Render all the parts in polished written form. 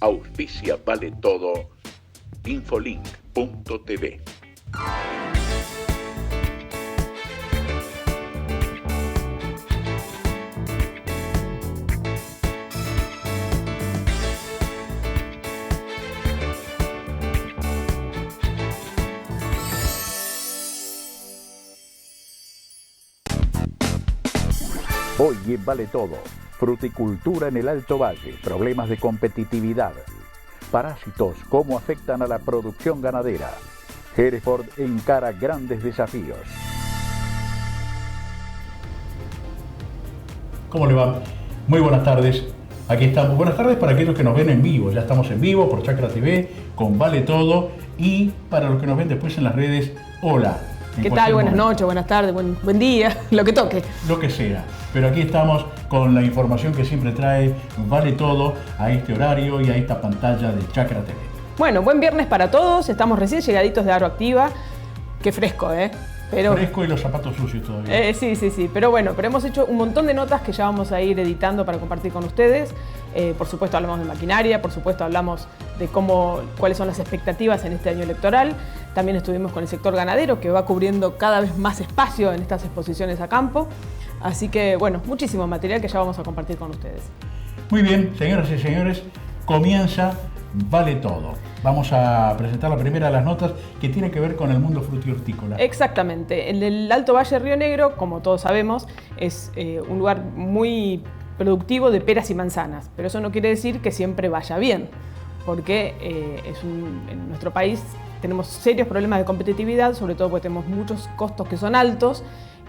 Auspicia Vale Todo. Infolink.tv. Oye, Vale Todo. Fruticultura en el Alto Valle. Problemas de competitividad. Parásitos, ¿cómo afectan a la producción ganadera? Hereford encara grandes desafíos. ¿Cómo le va? Muy buenas tardes. Aquí estamos. Buenas tardes para aquellos que nos ven en vivo. Ya estamos en vivo por Chacra TV, con Vale Todo. Y para los que nos ven después en las redes, hola. ¿Qué tal? Buenas noches, buenas tardes, buen día, lo que toque. Lo que sea. Pero aquí estamos con la información que siempre trae Vale Todo a este horario y a esta pantalla de Chacra TV. Bueno, buen viernes para todos. Estamos recién llegaditos de Agroactiva. Qué fresco, ¿eh? Pero, fresco y los zapatos sucios todavía. Sí. Pero bueno, pero hemos hecho un montón de notas que ya vamos a ir editando para compartir con ustedes. Por supuesto hablamos de maquinaria, por supuesto hablamos de cuáles son las expectativas en este año electoral. También estuvimos con el sector ganadero, que va cubriendo cada vez más espacio en estas exposiciones a campo. Así que, bueno, muchísimo material que ya vamos a compartir con ustedes. Muy bien, señoras y señores, comienza Vale Todo. Vamos a presentar la primera de las notas que tiene que ver con el mundo frutihortícola. Exactamente. El Alto Valle de Río Negro, como todos sabemos, es un lugar muy productivo de peras y manzanas. Pero eso no quiere decir que siempre vaya bien, porque en nuestro país tenemos serios problemas de competitividad, sobre todo porque tenemos muchos costos que son altos,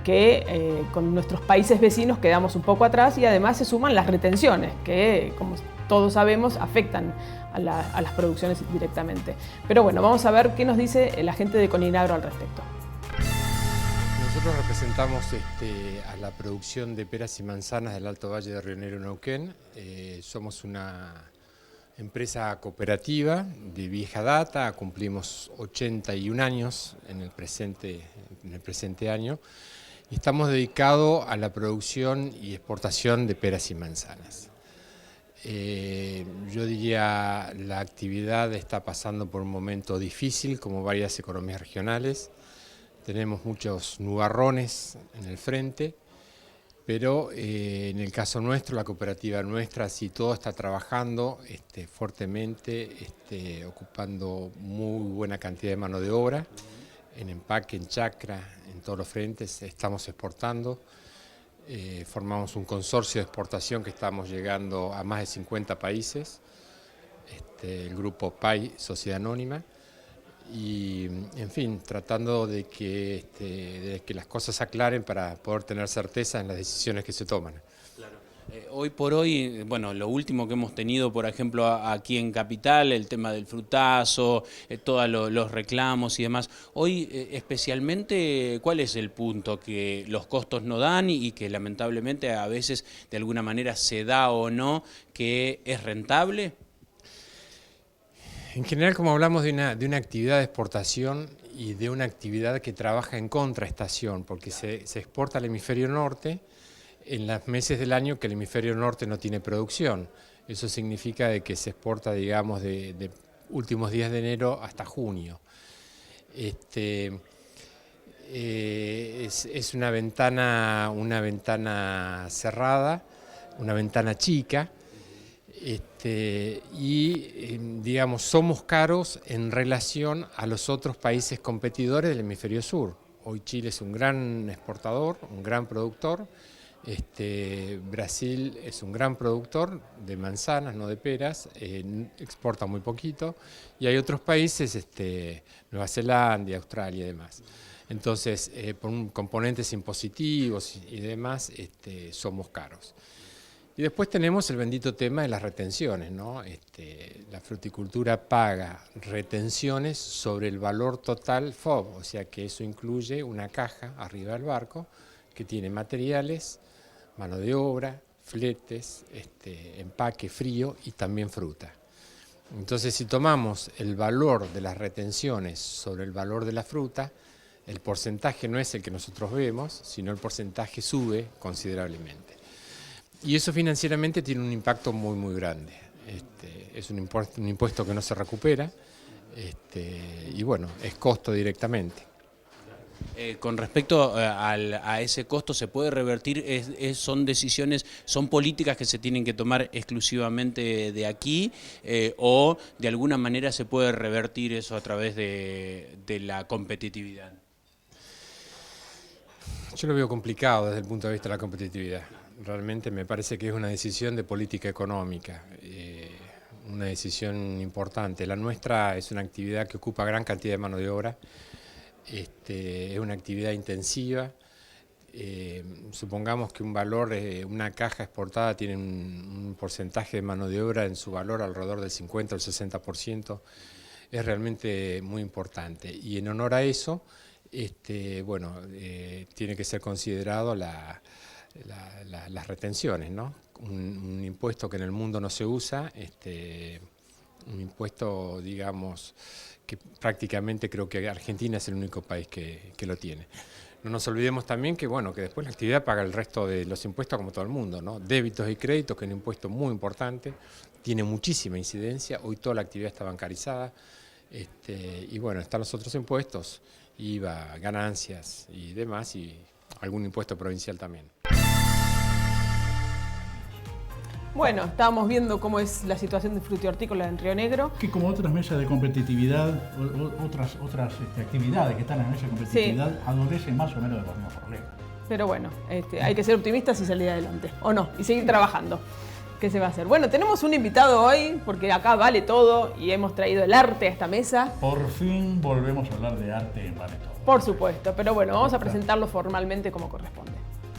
que con nuestros países vecinos quedamos un poco atrás, y además se suman las retenciones, que como todos sabemos afectan a las producciones directamente. Pero bueno, vamos a ver qué nos dice la gente de Coninagro al respecto. Nosotros representamos a la producción de peras y manzanas del Alto Valle de Río Negro, Neuquén. Somos una empresa cooperativa de vieja data, cumplimos 81 años en el presente año, y estamos dedicados a la producción y exportación de peras y manzanas. Yo diría la actividad está pasando por un momento difícil, como varias economías regionales. Tenemos muchos nubarrones en el frente, pero en el caso nuestro, la cooperativa nuestra, sí, todo está trabajando fuertemente, ocupando muy buena cantidad de mano de obra, en empaque, en chacra, en todos los frentes, estamos exportando. Formamos un consorcio de exportación que estamos llegando a más de 50 países, el grupo PAI, Sociedad Anónima, y en fin, tratando de que las cosas se aclaren para poder tener certeza en las decisiones que se toman. Claro. Hoy por hoy, bueno, lo último que hemos tenido, por ejemplo, aquí en Capital, el tema del frutazo, todos los reclamos y demás. Hoy, especialmente, ¿cuál es el punto que los costos no dan y que lamentablemente a veces de alguna manera se da o no, que es rentable? En general, como hablamos de una actividad de exportación y de una actividad que trabaja en contraestación, porque se exporta al hemisferio norte en los meses del año que el hemisferio norte no tiene producción. Eso significa de que se exporta, digamos, de últimos días de enero hasta junio. Es una ventana cerrada, una ventana chica, digamos, somos caros en relación a los otros países competidores del hemisferio sur. Hoy Chile es un gran exportador, un gran productor. Brasil es un gran productor de manzanas, no de peras, exporta muy poquito, y hay otros países, Nueva Zelanda, Australia y demás. Entonces, por componentes impositivos y demás, somos caros. Y después tenemos el bendito tema de las retenciones, ¿no? La fruticultura paga retenciones sobre el valor total FOB, o sea que eso incluye una caja arriba del barco que tiene materiales, mano de obra, fletes, empaque frío y también fruta. Entonces, si tomamos el valor de las retenciones sobre el valor de la fruta, el porcentaje no es el que nosotros vemos, sino el porcentaje sube considerablemente. Y eso financieramente tiene un impacto muy, muy grande. Es un impuesto que no se recupera, y bueno, es costo directamente. Con respecto a ese costo, ¿se puede revertir? ¿Son decisiones, son políticas que se tienen que tomar exclusivamente de aquí o de alguna manera se puede revertir eso a través de la competitividad? Yo lo veo complicado desde el punto de vista de la competitividad. Realmente me parece que es una decisión de política económica, una decisión importante. La nuestra es una actividad que ocupa gran cantidad de mano de obra. Es una actividad intensiva. Supongamos que un valor, una caja exportada tiene un porcentaje de mano de obra en su valor alrededor del 50 o el 60%. Es realmente muy importante. Y en honor a eso, tiene que ser considerado las retenciones, ¿no? Un impuesto que en el mundo no se usa, un impuesto, digamos, que prácticamente creo que Argentina es el único país que lo tiene. No nos olvidemos también que, bueno, que después la actividad paga el resto de los impuestos como todo el mundo, ¿no? Débitos y créditos, que es un impuesto muy importante, tiene muchísima incidencia, hoy toda la actividad está bancarizada, y bueno, están los otros impuestos, IVA, ganancias y demás, y algún impuesto provincial también. Bueno, estábamos viendo cómo es la situación de frutihortícola en Río Negro. Que como otras mesas de competitividad, otras actividades que están en la mesa de competitividad, adolecen más o menos de los mismos problemas. Pero bueno, hay que ser optimistas y salir adelante, o no, y seguir trabajando. ¿Qué se va a hacer? Bueno, tenemos un invitado hoy, porque acá vale todo y hemos traído el arte a esta mesa. Por fin volvemos a hablar de arte en Vale Todo. Por supuesto, pero bueno, vamos a presentarlo formalmente como corresponde.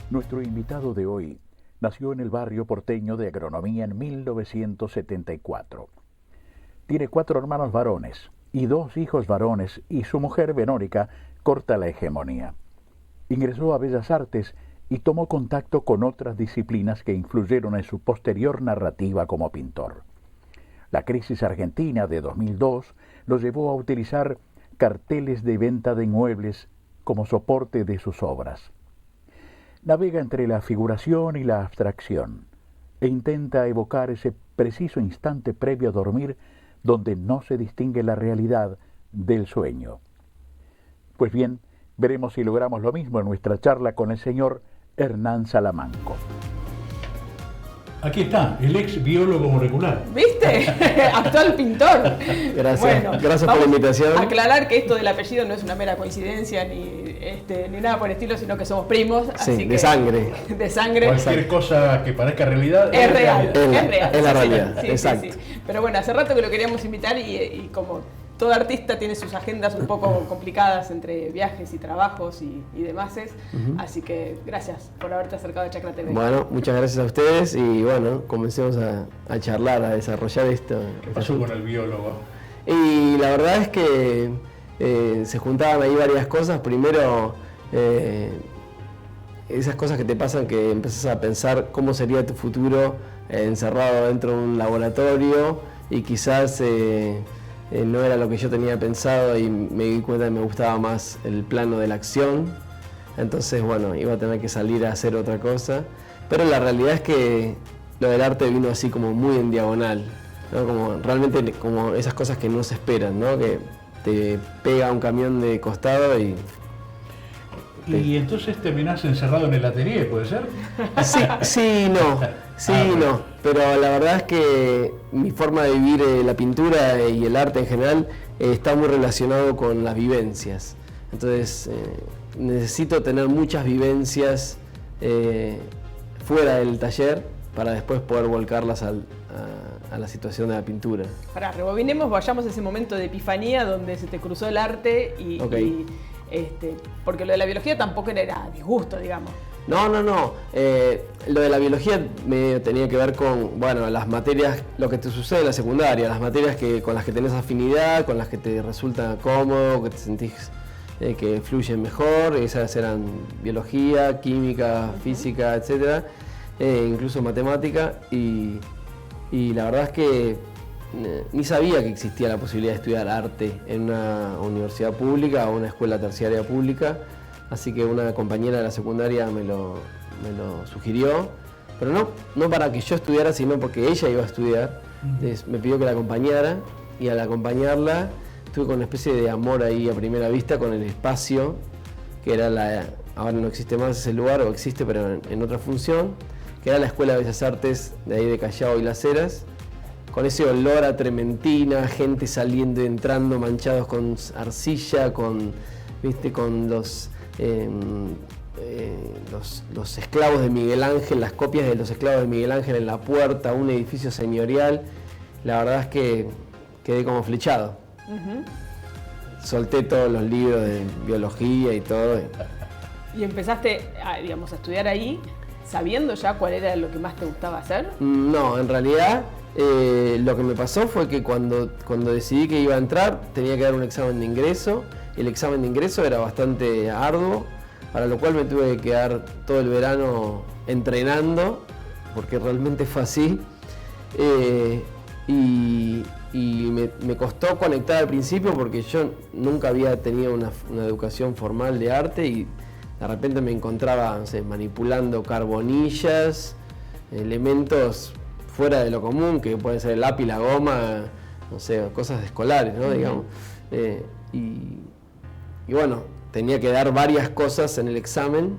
Nuestro invitado de hoy nació en el barrio porteño de Agronomía en 1974. Tiene 4 hermanos varones y 2 hijos varones y su mujer, Verónica, corta la hegemonía. Ingresó a Bellas Artes y tomó contacto con otras disciplinas que influyeron en su posterior narrativa como pintor. La crisis argentina de 2002 lo llevó a utilizar carteles de venta de inmuebles como soporte de sus obras. Navega entre la figuración y la abstracción e intenta evocar ese preciso instante previo a dormir donde no se distingue la realidad del sueño. Pues bien, veremos si logramos lo mismo en nuestra charla con el señor Hernán Salamanco. Aquí está, el ex biólogo molecular. ¿Viste? Actual pintor. Gracias, bueno, gracias por la invitación. Aclarar que esto del apellido no es una mera coincidencia ni nada por el estilo, sino que somos primos. Sí, así de que, sangre. De sangre. Cualquier cosa que parezca realidad es real. Es real. Es la Sí, realidad, sí, exacto. sí. Pero bueno, hace rato que lo queríamos invitar y como todo artista tiene sus agendas un poco complicadas entre viajes y trabajos y demás. Así que gracias por haberte acercado a Chacra TV. Bueno, muchas gracias a ustedes y bueno, comencemos a charlar, a desarrollar esto. ¿Qué pasó con el biólogo? Y la verdad es que se juntaban ahí varias cosas. Primero, esas cosas que te pasan que empezás a pensar cómo sería tu futuro encerrado dentro de un laboratorio y quizás no era lo que yo tenía pensado y me di cuenta que me gustaba más el plano de la acción. Entonces, bueno, iba a tener que salir a hacer otra cosa. Pero la realidad es que lo del arte vino así como muy en diagonal, ¿no? Como realmente como esas cosas que no se esperan, ¿no? Que te pega un camión de costado y... Y entonces terminás encerrado en el atelier, ¿puede ser? Sí, no. Sí, no. Pero la verdad es que mi forma de vivir la pintura y el arte en general está muy relacionado con las vivencias. Entonces necesito tener muchas vivencias fuera del taller para después poder volcarlas a la situación de la pintura. Pará, rebobinemos, vayamos a ese momento de epifanía donde se te cruzó el arte Okay. Porque lo de la biología tampoco era disgusto, digamos. No. Lo de la biología me tenía que ver con, bueno, las materias, lo que te sucede en la secundaria, las materias con las que tenés afinidad, con las que te resulta cómodo, que te sentís que fluyen mejor. Esas eran biología, química, física, etcétera, incluso matemática. Y la verdad es que ni sabía que existía la posibilidad de estudiar arte en una universidad pública o una escuela terciaria pública, así que una compañera de la secundaria me lo sugirió, pero no para que yo estudiara, sino porque ella iba a estudiar, Me pidió que la acompañara y al acompañarla tuve con una especie de amor ahí a primera vista con el espacio, que era ahora no existe más ese lugar, o existe pero en otra función, que era la Escuela de Bellas Artes de ahí de Callao y Las Heras, con ese olor a trementina, gente saliendo y entrando manchados con arcilla, con los esclavos de Miguel Ángel, las copias de los esclavos de Miguel Ángel en la puerta, un edificio señorial. La verdad es que quedé como flechado. Solté todos los libros de biología y todo. ¿Y empezaste a estudiar ahí sabiendo ya cuál era lo que más te gustaba hacer? No, en realidad lo que me pasó fue que cuando decidí que iba a entrar tenía que dar un examen de ingreso. El examen de ingreso era bastante arduo, para lo cual me tuve que quedar todo el verano entrenando, porque realmente fue así. Y me costó conectar al principio porque yo nunca había tenido una educación formal de arte y de repente me encontraba, no sé, manipulando carbonillas, elementos fuera de lo común, que puede ser el lápiz, la goma, no sé, cosas escolares, ¿no? Digamos. Y bueno, tenía que dar varias cosas en el examen,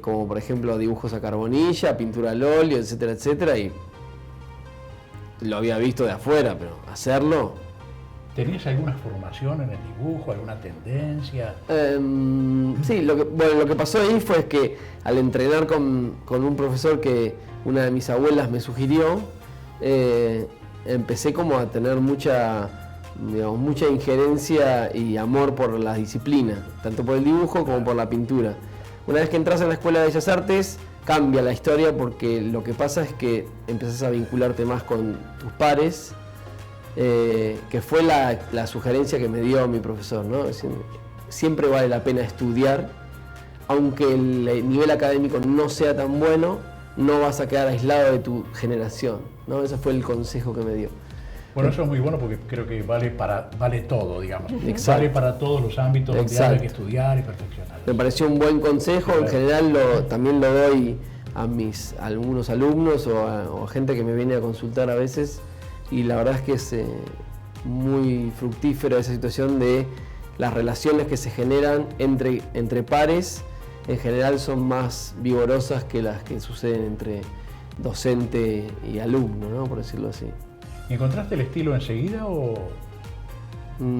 como por ejemplo dibujos a carbonilla, pintura al óleo, etcétera, etcétera, y lo había visto de afuera, pero hacerlo... ¿Tenías alguna formación en el dibujo, alguna tendencia? Sí, lo que pasó ahí fue que al entrenar con un profesor que una de mis abuelas me sugirió, empecé como a tener mucha injerencia y amor por la disciplina, tanto por el dibujo como por la pintura. Una vez que entras en la Escuela de Bellas Artes, cambia la historia porque lo que pasa es que empezás a vincularte más con tus pares, que fue la sugerencia que me dio mi profesor, ¿no? Es decir, siempre vale la pena estudiar, aunque el nivel académico no sea tan bueno, no vas a quedar aislado de tu generación, ¿no? Ese fue el consejo que me dio. Bueno, eso es muy bueno porque creo que vale todo, digamos. Exacto. Vale para todos los ámbitos donde Exacto. hay que estudiar y perfeccionar. Me pareció un buen consejo, en general también lo doy a algunos alumnos o a gente que me viene a consultar a veces, y la verdad es que es muy fructífera esa situación de las relaciones que se generan entre pares, en general son más vigorosas que las que suceden entre docente y alumno, ¿no? Por decirlo así. ¿Encontraste el estilo enseguida o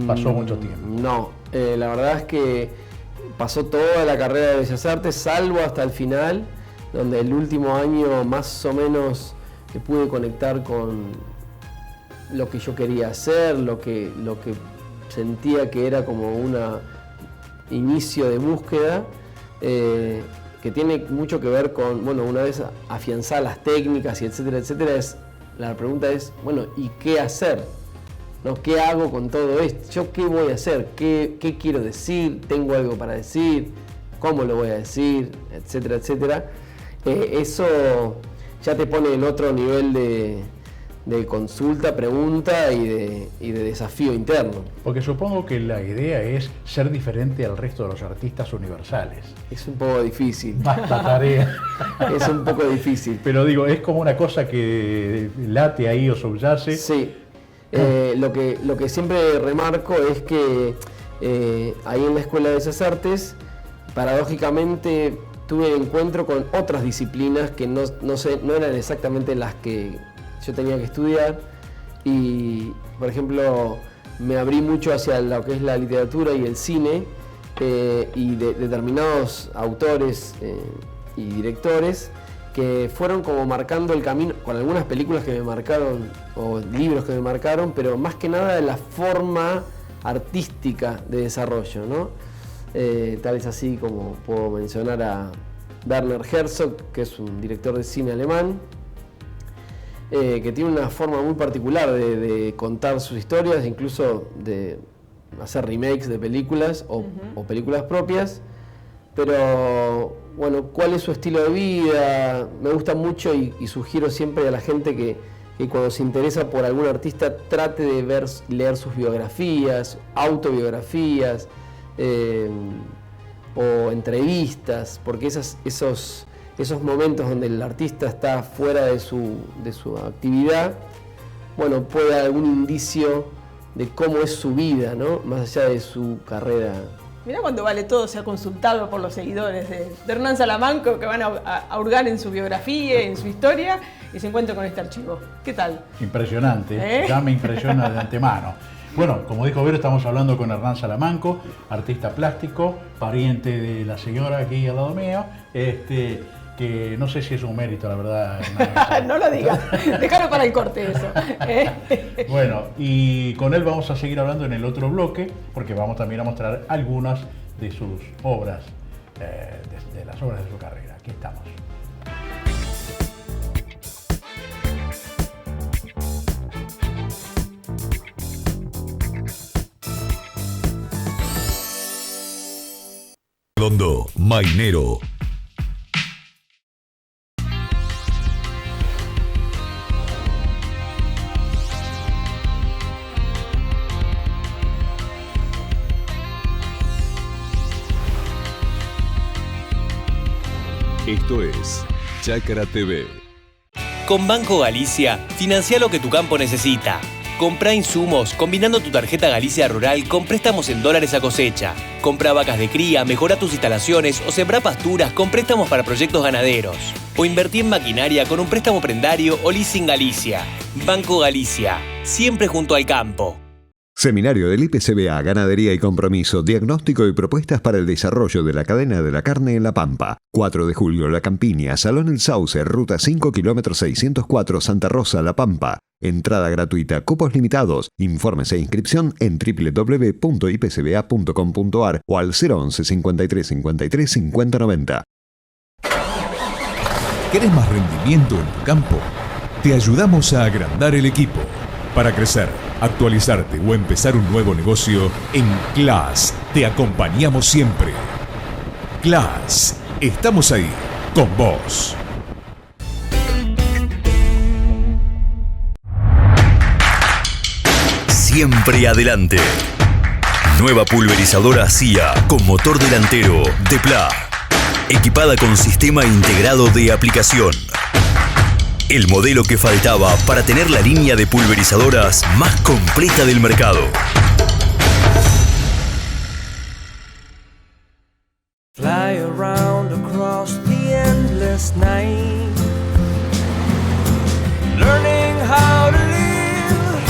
pasó mucho tiempo? No, la verdad es que pasó toda la carrera de Bellas Artes, salvo hasta el final, donde el último año más o menos que pude conectar con lo que yo quería hacer, lo que sentía que era como un inicio de búsqueda, que tiene mucho que ver con, bueno, una vez afianzar las técnicas y etcétera, etcétera, la pregunta es, bueno, ¿y qué hacer? ¿No? ¿Qué hago con todo esto? ¿Yo qué voy a hacer? ¿Qué quiero decir? ¿Tengo algo para decir? ¿Cómo lo voy a decir? Etcétera, etcétera. Eso ya te pone en otro nivel de consulta, pregunta y de desafío interno. Porque supongo que la idea es ser diferente al resto de los artistas universales. Es un poco difícil. Basta tarea. Es un poco difícil. Pero digo, es como una cosa que late ahí o subyace. Sí. Lo que siempre remarco es que ahí en la Escuela de Bellas Artes, paradójicamente, tuve encuentro con otras disciplinas que no eran exactamente las que yo tenía que estudiar, y por ejemplo me abrí mucho hacia lo que es la literatura y el cine, y de determinados autores y directores que fueron como marcando el camino, con algunas películas que me marcaron o libros que me marcaron, pero más que nada de la forma artística de desarrollo, ¿no? Tal vez así como puedo mencionar a Werner Herzog, que es un director de cine alemán, que tiene una forma muy particular de contar sus historias, incluso de hacer remakes de películas o películas propias. Pero bueno, ¿cuál es su estilo de vida? Me gusta mucho y sugiero siempre a la gente que cuando se interesa por algún artista trate de leer sus biografías, autobiografías o entrevistas, porque esos momentos donde el artista está fuera de su actividad bueno, puede dar algún indicio de cómo es su vida, ¿no? Más allá de su carrera. Mirá cuando Vale Todo se ha consultado por los seguidores de Hernán Salamanca, que van a hurgar en su biografía, en su historia, y se encuentran con este archivo. ¿Qué tal? Impresionante, ya me impresiona de antemano. Bueno, como dijo Vero, estamos hablando con Hernán Salamanca, artista plástico, pariente de la señora aquí al lado mío, que no sé si es un mérito, la verdad. No lo digas, déjalo para el corte eso. Bueno, y con él vamos a seguir hablando en el otro bloque, porque vamos también a mostrar algunas de sus obras, de las obras de su carrera. Aquí estamos. Redondo, Mainero. Esto es Chacra TV. Con Banco Galicia, financia lo que tu campo necesita. Compra insumos combinando tu tarjeta Galicia Rural con préstamos en dólares a cosecha. Compra vacas de cría, mejora tus instalaciones o sembra pasturas con préstamos para proyectos ganaderos. O invertí en maquinaria con un préstamo prendario o leasing Galicia. Banco Galicia, siempre junto al campo. Seminario del IPCBA, Ganadería y Compromiso, diagnóstico y propuestas para el desarrollo de la cadena de la carne en La Pampa. 4 de julio, La Campiña, Salón El Sauce, Ruta 5, kilómetro 604, Santa Rosa, La Pampa. Entrada gratuita, cupos limitados. Informes e inscripción en www.ipcba.com.ar o al 011 53 53 50 90. ¿Querés más rendimiento en tu campo? Te ayudamos a agrandar el equipo. Para crecer, actualizarte o empezar un nuevo negocio, en CLAS te acompañamos siempre. CLAS, estamos ahí, con vos. Siempre adelante. Nueva pulverizadora CIA con motor delantero de PLA. Equipada con sistema integrado de aplicación. El modelo que faltaba para tener la línea de pulverizadoras más completa del mercado. Fly around across the endless night, learning how to live,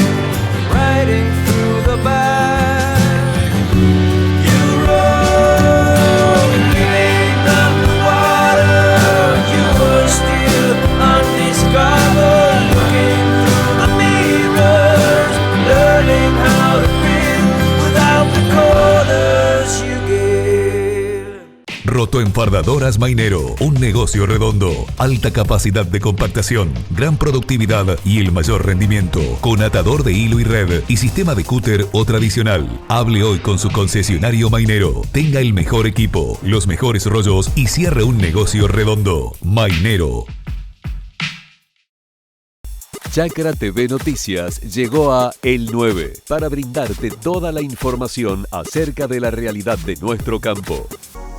riding through the back. You rode, living underwater, you were still undiscovered, looking through the mirrors, learning how to breathe without the quarters you give. Rotoenfardadoras Mainero, un negocio redondo, alta capacidad de compactación, gran productividad y el mayor rendimiento, con atador de hilo y red y sistema de cúter o tradicional. Hable hoy con su concesionario Mainero, tenga el mejor equipo, los mejores rollos y cierre un negocio redondo. Mainero. Chacra TV Noticias llegó a El 9 para brindarte toda la información acerca de la realidad de nuestro campo.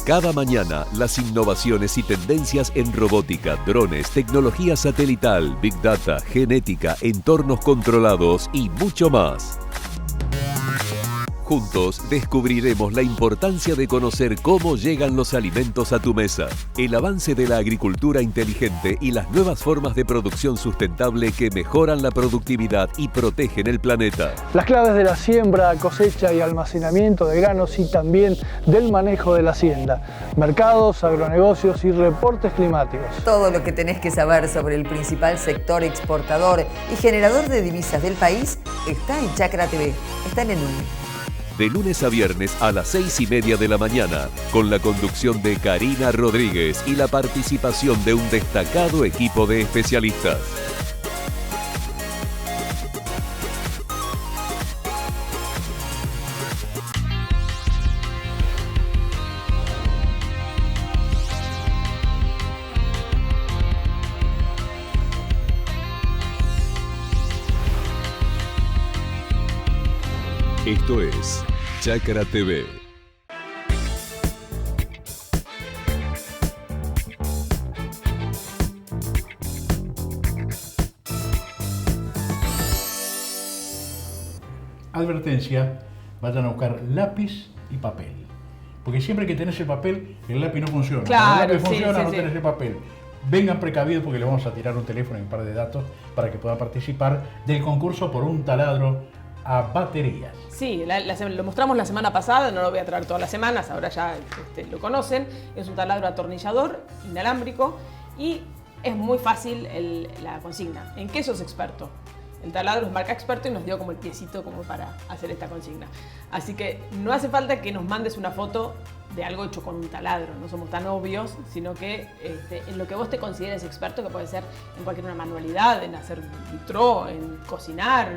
Cada mañana, las innovaciones y tendencias en robótica, drones, tecnología satelital, big data, genética, entornos controlados y mucho más. Juntos descubriremos la importancia de conocer cómo llegan los alimentos a tu mesa, el avance de la agricultura inteligente y las nuevas formas de producción sustentable que mejoran la productividad y protegen el planeta. Las claves de la siembra, cosecha y almacenamiento de granos y también del manejo de la hacienda, mercados, agronegocios y reportes climáticos. Todo lo que tenés que saber sobre el principal sector exportador y generador de divisas del país está en Chacra TV. Está en el 9. De lunes a viernes a las 6:30 de la mañana, con la conducción de Karina Rodríguez y la participación de un destacado equipo de especialistas. Esto es Chacra TV. advertencia, vayan a buscar lápiz y papel. Porque siempre que tenés el papel, el lápiz no funciona. Claro, Cuando el lápiz sí, funciona, sí, no sí. tenés el papel. Vengan precavidos porque le vamos a tirar un teléfono y un par de datos para que puedan participar del concurso por un taladro a baterías. Sí, lo mostramos la semana pasada, no lo voy a traer todas las semanas, ahora ya lo conocen. Es un taladro atornillador inalámbrico y es muy fácil la consigna. ¿En qué sos experto? El taladro es marca Experto y nos dio como el piecito como para hacer esta consigna. Así que no hace falta que nos mandes una foto de algo hecho con un taladro, no somos tan obvios, sino que en lo que vos te consideres experto, que puede ser en cualquier una manualidad, en hacer vitró, en cocinar,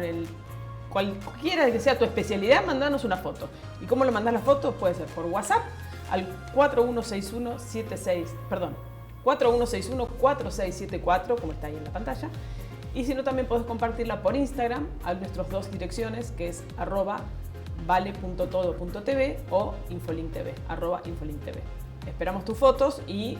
cualquiera que sea tu especialidad, mandanos una foto. ¿Y cómo le mandás la foto? Puede ser por WhatsApp al 4161-4674, como está ahí en la pantalla. Y si no, también podés compartirla por Instagram a nuestras dos direcciones, que es @vale.todo.tv o infolinkTV, @infolinkTV. Esperamos tus fotos y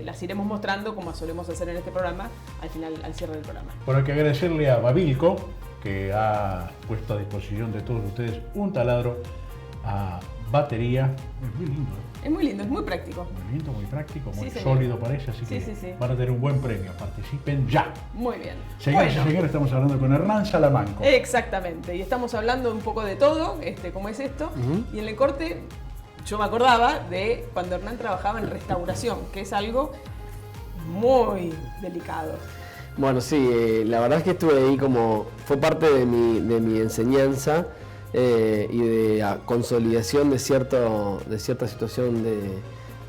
las iremos mostrando como solemos hacer en este programa al cierre del programa. Bueno, hay que agradecerle a Babilco, que ha puesto a disposición de todos ustedes un taladro a batería. Es muy lindo. Es muy lindo, es muy práctico. Muy lindo, muy práctico, muy Sí, señor. sólido parece, así Sí, que sí. van a tener un buen premio. Participen ya. Muy bien. Señoras Bueno. y señores, estamos hablando con Hernán Salamanco. Exactamente, y estamos hablando un poco de todo, cómo es esto. Y en el corte yo me acordaba de cuando Hernán trabajaba en restauración, que es algo muy delicado. Bueno, sí, la verdad es que estuve ahí fue parte de mi enseñanza y de consolidación de cierta situación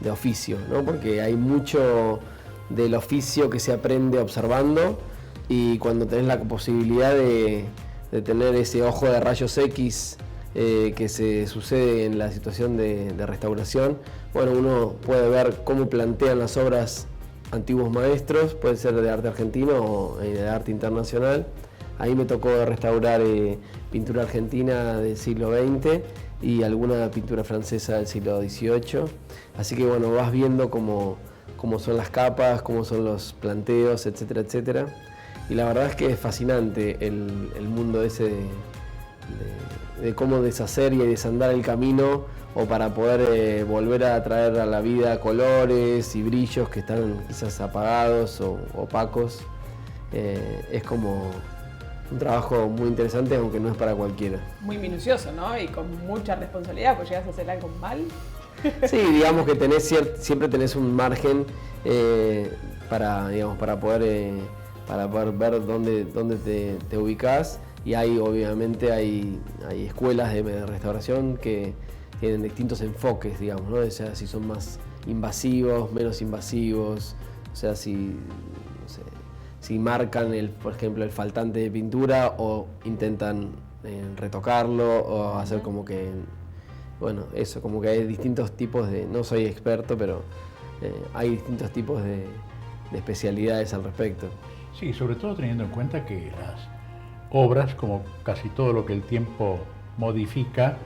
de oficio, ¿no? Porque hay mucho del oficio que se aprende observando y cuando tenés la posibilidad de tener ese ojo de rayos X que se sucede en la situación de restauración, bueno, uno puede ver cómo plantean las obras antiguos maestros, puede ser de arte argentino o de arte internacional. Ahí me tocó restaurar pintura argentina del siglo XX y alguna pintura francesa del siglo XVIII. Así que bueno, vas viendo cómo son las capas, cómo son los planteos, etcétera, etcétera. Y la verdad es que es fascinante el mundo ese de cómo deshacer y desandar el camino o para poder volver a traer a la vida colores y brillos que están quizás apagados o opacos. Es como un trabajo muy interesante, aunque no es para cualquiera. Muy minucioso, ¿no? Y con mucha responsabilidad, pues llegas a hacer algo mal. Sí, digamos que siempre tenés un margen para poder ver dónde te ubicás. Y obviamente hay escuelas de restauración que tienen distintos enfoques, digamos, ¿no? O sea, si son más invasivos, menos invasivos, o sea, si marcan, por ejemplo, el faltante de pintura o intentan retocarlo o hacer como que, bueno, eso, como que hay distintos tipos no soy experto, pero hay distintos tipos de especialidades al respecto. Sí, sobre todo teniendo en cuenta que las obras, como casi todo lo que el tiempo modifica,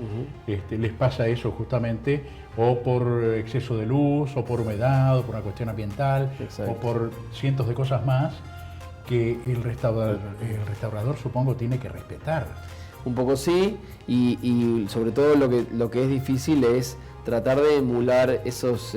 les pasa eso justamente, o por exceso de luz, o por humedad, o por una cuestión ambiental, Exacto. o por cientos de cosas más que el restaurador supongo tiene que respetar. Un poco sí, y sobre todo lo que es difícil es tratar de emular esos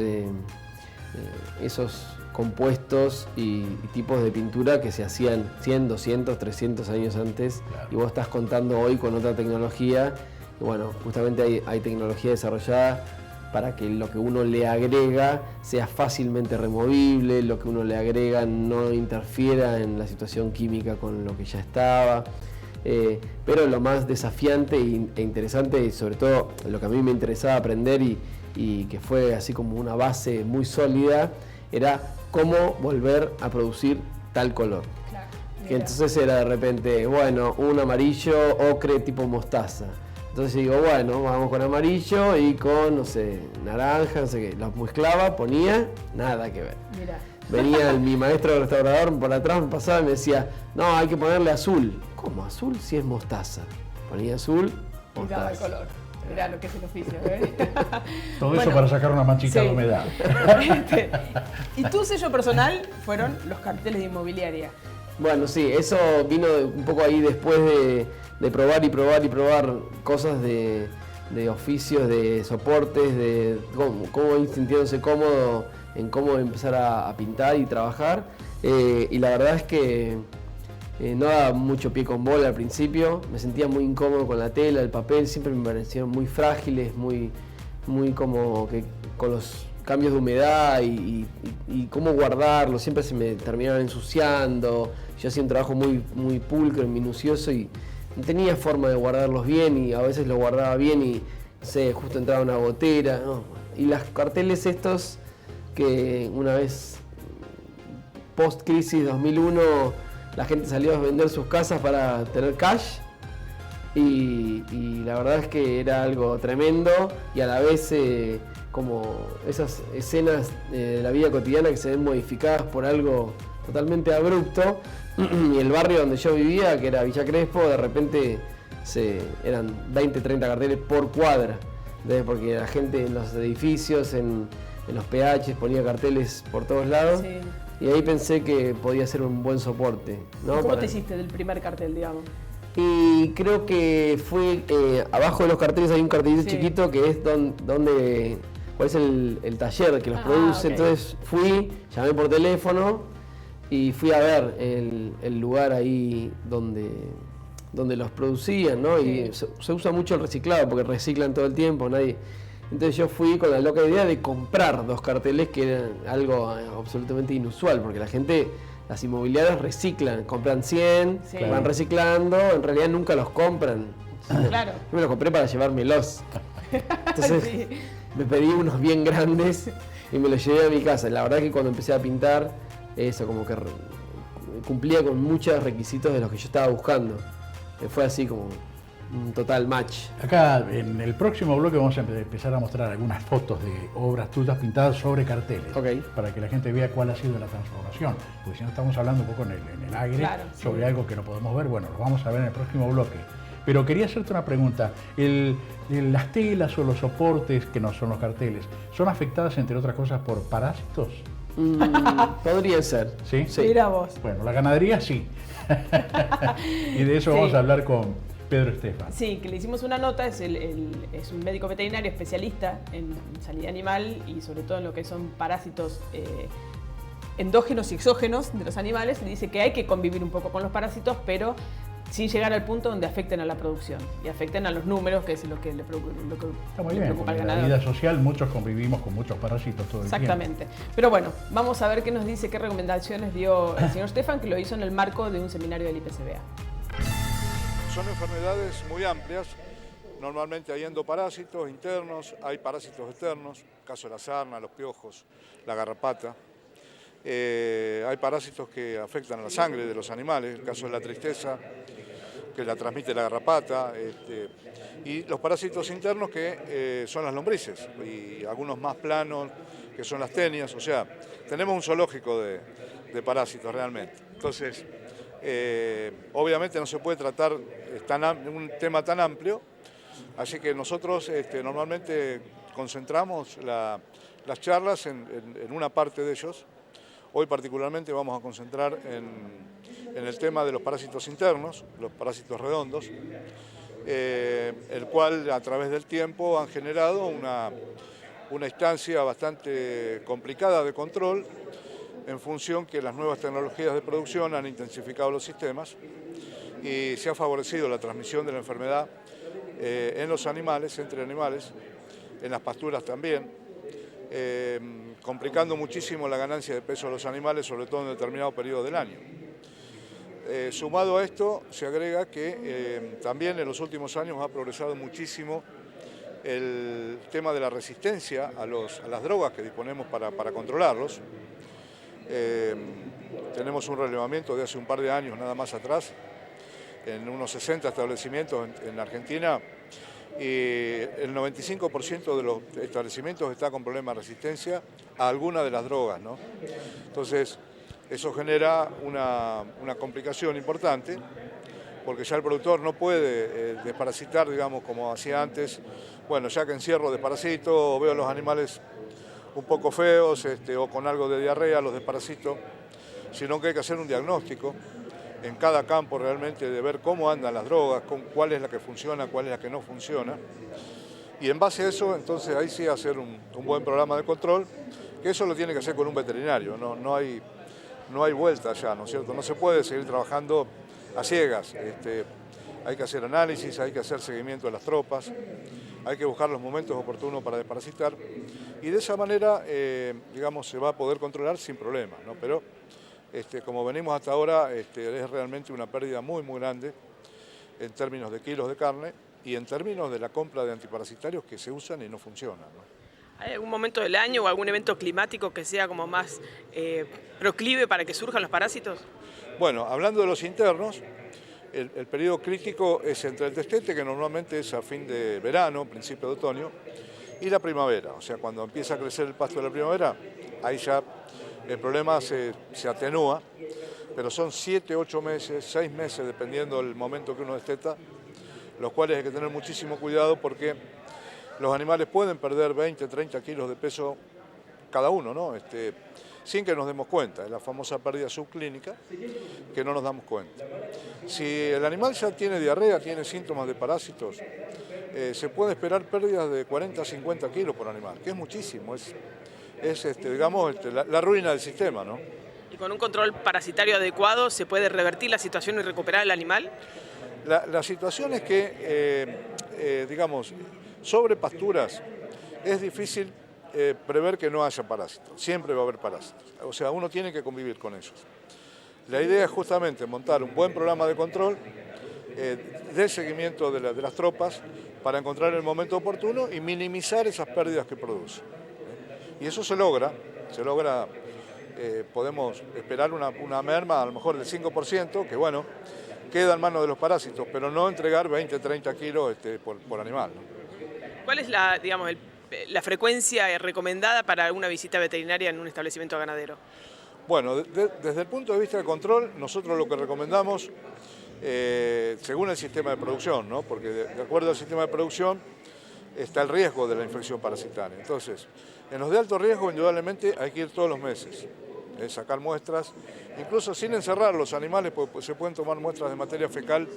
compuestos y tipos de pintura que se hacían 100, 200, 300 años antes. Claro. Y vos estás contando hoy con otra tecnología. Y bueno, justamente hay tecnología desarrollada para que lo que uno le agrega sea fácilmente removible, lo que uno le agrega no interfiera en la situación química con lo que ya estaba. Pero lo más desafiante e interesante, y sobre todo lo que a mí me interesaba aprender y que fue así como una base muy sólida, era cómo volver a producir tal color. Claro, que entonces era de repente, bueno, un amarillo ocre tipo mostaza. Entonces digo, bueno, vamos con amarillo y con, no sé, naranja, no sé qué. Los mezclaba, ponía, nada que ver. Mirá. Venía mi maestro restaurador por atrás, me pasaba y me decía, no, hay que ponerle azul. ¿Cómo azul si es mostaza? Ponía azul, mostaza. Y daba el color. Mirá lo que es el oficio, ¿eh? Todo eso para sacar una manchita de humedad. Y tu sello personal fueron los carteles de inmobiliaria. Bueno, sí, eso vino un poco ahí después de probar y probar y probar cosas de oficios, de soportes, de cómo ir sintiéndose cómodo en cómo empezar a pintar y trabajar. Y la verdad es que no daba mucho pie con bola al principio, me sentía muy incómodo con la tela, el papel, siempre me parecieron muy frágiles, muy como que con los cambios de humedad y cómo guardarlos, siempre se me terminaban ensuciando. Yo hacía un trabajo muy pulcro y minucioso y no tenía forma de guardarlos bien, y a veces los guardaba bien y justo entraba una gotera, ¿no? Y los carteles estos que una vez post crisis 2001 la gente salió a vender sus casas para tener cash, y la verdad es que era algo tremendo, y a la vez como esas escenas de la vida cotidiana que se ven modificadas por algo totalmente abrupto. Y el barrio donde yo vivía, que era Villa Crespo, de repente eran 20, 30 carteles por cuadra. Entonces, porque la gente en los edificios, en los PHs, ponía carteles por todos lados. Sí. Y ahí pensé que podía ser un buen soporte, ¿no? ¿Cómo te hiciste del primer cartel, digamos? Y creo que fue, abajo de los carteles hay un cartelito chiquito que es donde cuál es el taller que los produce. Okay. Entonces llamé por teléfono y fui a ver el lugar ahí donde los producían, ¿no? Y se usa mucho el reciclado porque reciclan todo el tiempo, Entonces yo fui con la loca idea de comprar 2 carteles, que eran algo absolutamente inusual, porque la gente, las inmobiliarias reciclan, compran 100, van reciclando, en realidad nunca los compran. Claro. Yo me los compré para llevármelos. Entonces me pedí unos bien grandes y me los llevé a mi casa. La verdad que cuando empecé a pintar, eso como que cumplía con muchos requisitos de los que yo estaba buscando. Fue así como un total match. Acá en el próximo bloque vamos a empezar a mostrar algunas fotos de obras tuyas pintadas sobre carteles, para que la gente vea cuál ha sido la transformación, porque si no estamos hablando un poco en el aire, sobre algo que no podemos ver. Bueno, lo vamos a ver en el próximo bloque. Pero quería hacerte una pregunta. ¿Las telas o los soportes, que no son los carteles, son afectadas, entre otras cosas, por parásitos? Podría ser. ¿Sí? Mira vos. Bueno, la ganadería sí. Y de eso vamos a hablar con Pedro Estefan. Sí, que le hicimos una nota, es un médico veterinario especialista en sanidad animal y sobre todo en lo que son parásitos endógenos y exógenos de los animales. Le dice que hay que convivir un poco con los parásitos, pero sin llegar al punto donde afecten a la producción y afecten a los números, que es lo que le preocupa al ganador. En la vida social muchos convivimos con muchos parásitos todo el tiempo. Exactamente. Pero bueno, vamos a ver qué nos dice, qué recomendaciones dio el señor Stefan, que lo hizo en el marco de un seminario del IPCBA. Son enfermedades muy amplias. Normalmente hay endoparásitos internos, hay parásitos externos, el caso de la sarna, los piojos, la garrapata. Hay parásitos que afectan a la sangre de los animales, el caso de la tristeza, que la transmite la garrapata, y los parásitos internos que son las lombrices, y algunos más planos que son las tenias. O sea, tenemos un zoológico de parásitos realmente. Entonces, obviamente no se puede tratar un tema tan amplio, así que nosotros normalmente concentramos las charlas en una parte de ellos. Hoy particularmente vamos a concentrar en el tema de los parásitos internos, los parásitos redondos, el cual a través del tiempo han generado una instancia bastante complicada de control, en función que las nuevas tecnologías de producción han intensificado los sistemas y se ha favorecido la transmisión de la enfermedad en los animales, entre animales, en las pasturas también, complicando muchísimo la ganancia de peso de los animales, sobre todo en determinado periodo del año. Sumado a esto, se agrega que también en los últimos años ha progresado muchísimo el tema de la resistencia a las drogas que disponemos para controlarlos. Tenemos un relevamiento de hace un par de años nada más atrás, en unos 60 establecimientos en Argentina, y el 95% de los establecimientos está con problemas de resistencia a alguna de las drogas, ¿no? Entonces, eso genera una complicación importante, porque ya el productor no puede desparasitar, digamos, como hacía antes. Bueno, ya que encierro desparasito, o veo a los animales un poco feos o con algo de diarrea, los desparasito, sino que hay que hacer un diagnóstico en cada campo realmente de ver cómo andan las drogas, cuál es la que funciona, cuál es la que no funciona. Y en base a eso, entonces ahí sí hacer un buen programa de control, que eso lo tiene que hacer con un veterinario, no hay vuelta ya, ¿no es cierto? No se puede seguir trabajando a ciegas. Hay que hacer análisis, hay que hacer seguimiento de las tropas, hay que buscar los momentos oportunos para desparasitar y de esa manera, digamos, se va a poder controlar sin problemas, ¿no? Pero como venimos hasta ahora, es realmente una pérdida muy, muy grande en términos de kilos de carne y en términos de la compra de antiparasitarios que se usan y no funcionan, ¿no? ¿Hay algún momento del año o algún evento climático que sea como más proclive para que surjan los parásitos? Bueno, hablando de los internos, el periodo crítico es entre el destete, que normalmente es a fin de verano, principio de otoño, y la primavera. O sea, cuando empieza a crecer el pasto de la primavera, ahí ya el problema se atenúa, pero son 7, 8 meses, 6 meses, dependiendo del momento que uno desteta, los cuales hay que tener muchísimo cuidado porque los animales pueden perder 20, 30 kilos de peso cada uno, ¿no? Sin que nos demos cuenta, es la famosa pérdida subclínica que no nos damos cuenta. Si el animal ya tiene diarrea, tiene síntomas de parásitos, se puede esperar pérdidas de 40 a 50 kilos por animal, que es muchísimo, digamos, la ruina del sistema, ¿no? ¿Y con un control parasitario adecuado se puede revertir la situación y recuperar el animal? La situación es que, digamos, sobre pasturas es difícil prever que no haya parásitos, siempre va a haber parásitos, o sea, uno tiene que convivir con ellos. La idea es justamente montar un buen programa de control, de seguimiento de las tropas, para encontrar el momento oportuno y minimizar esas pérdidas que produce. Y eso se logra, podemos esperar una merma a lo mejor del 5%, que bueno, queda en manos de los parásitos, pero no entregar 20, 30 kilos por animal, ¿no? ¿Cuál es la frecuencia recomendada para una visita veterinaria en un establecimiento ganadero? Bueno, desde el punto de vista de control, nosotros lo que recomendamos, según el sistema de producción, ¿no? Porque de acuerdo al sistema de producción está el riesgo de la infección parasitaria. Entonces, en los de alto riesgo, indudablemente hay que ir todos los meses, sacar muestras, incluso sin encerrar los animales, pues se pueden tomar muestras de materia fecal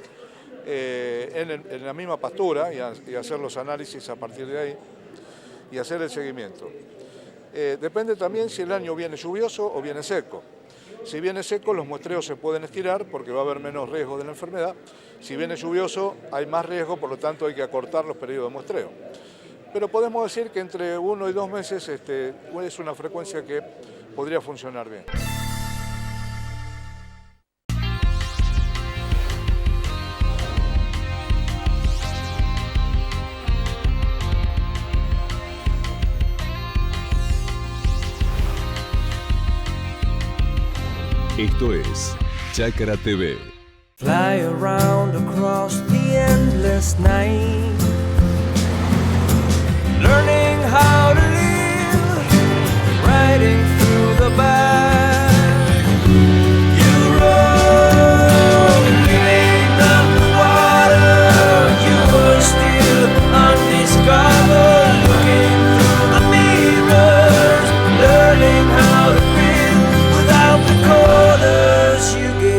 en la misma pastura y hacer los análisis a partir de ahí y hacer el seguimiento. Depende también si el año viene lluvioso o viene seco. Si viene seco, los muestreos se pueden estirar porque va a haber menos riesgo de la enfermedad. Si viene lluvioso, hay más riesgo, por lo tanto hay que acortar los periodos de muestreo. Pero podemos decir que entre 1 y 2 meses es una frecuencia que podría funcionar bien. Esto es Chakra TV. Fly around across the endless night, learning how to live, riding through the back. You roll beneath the water, you were still undiscovered, looking through the mirrors, learning how to breathe without the quarters you give.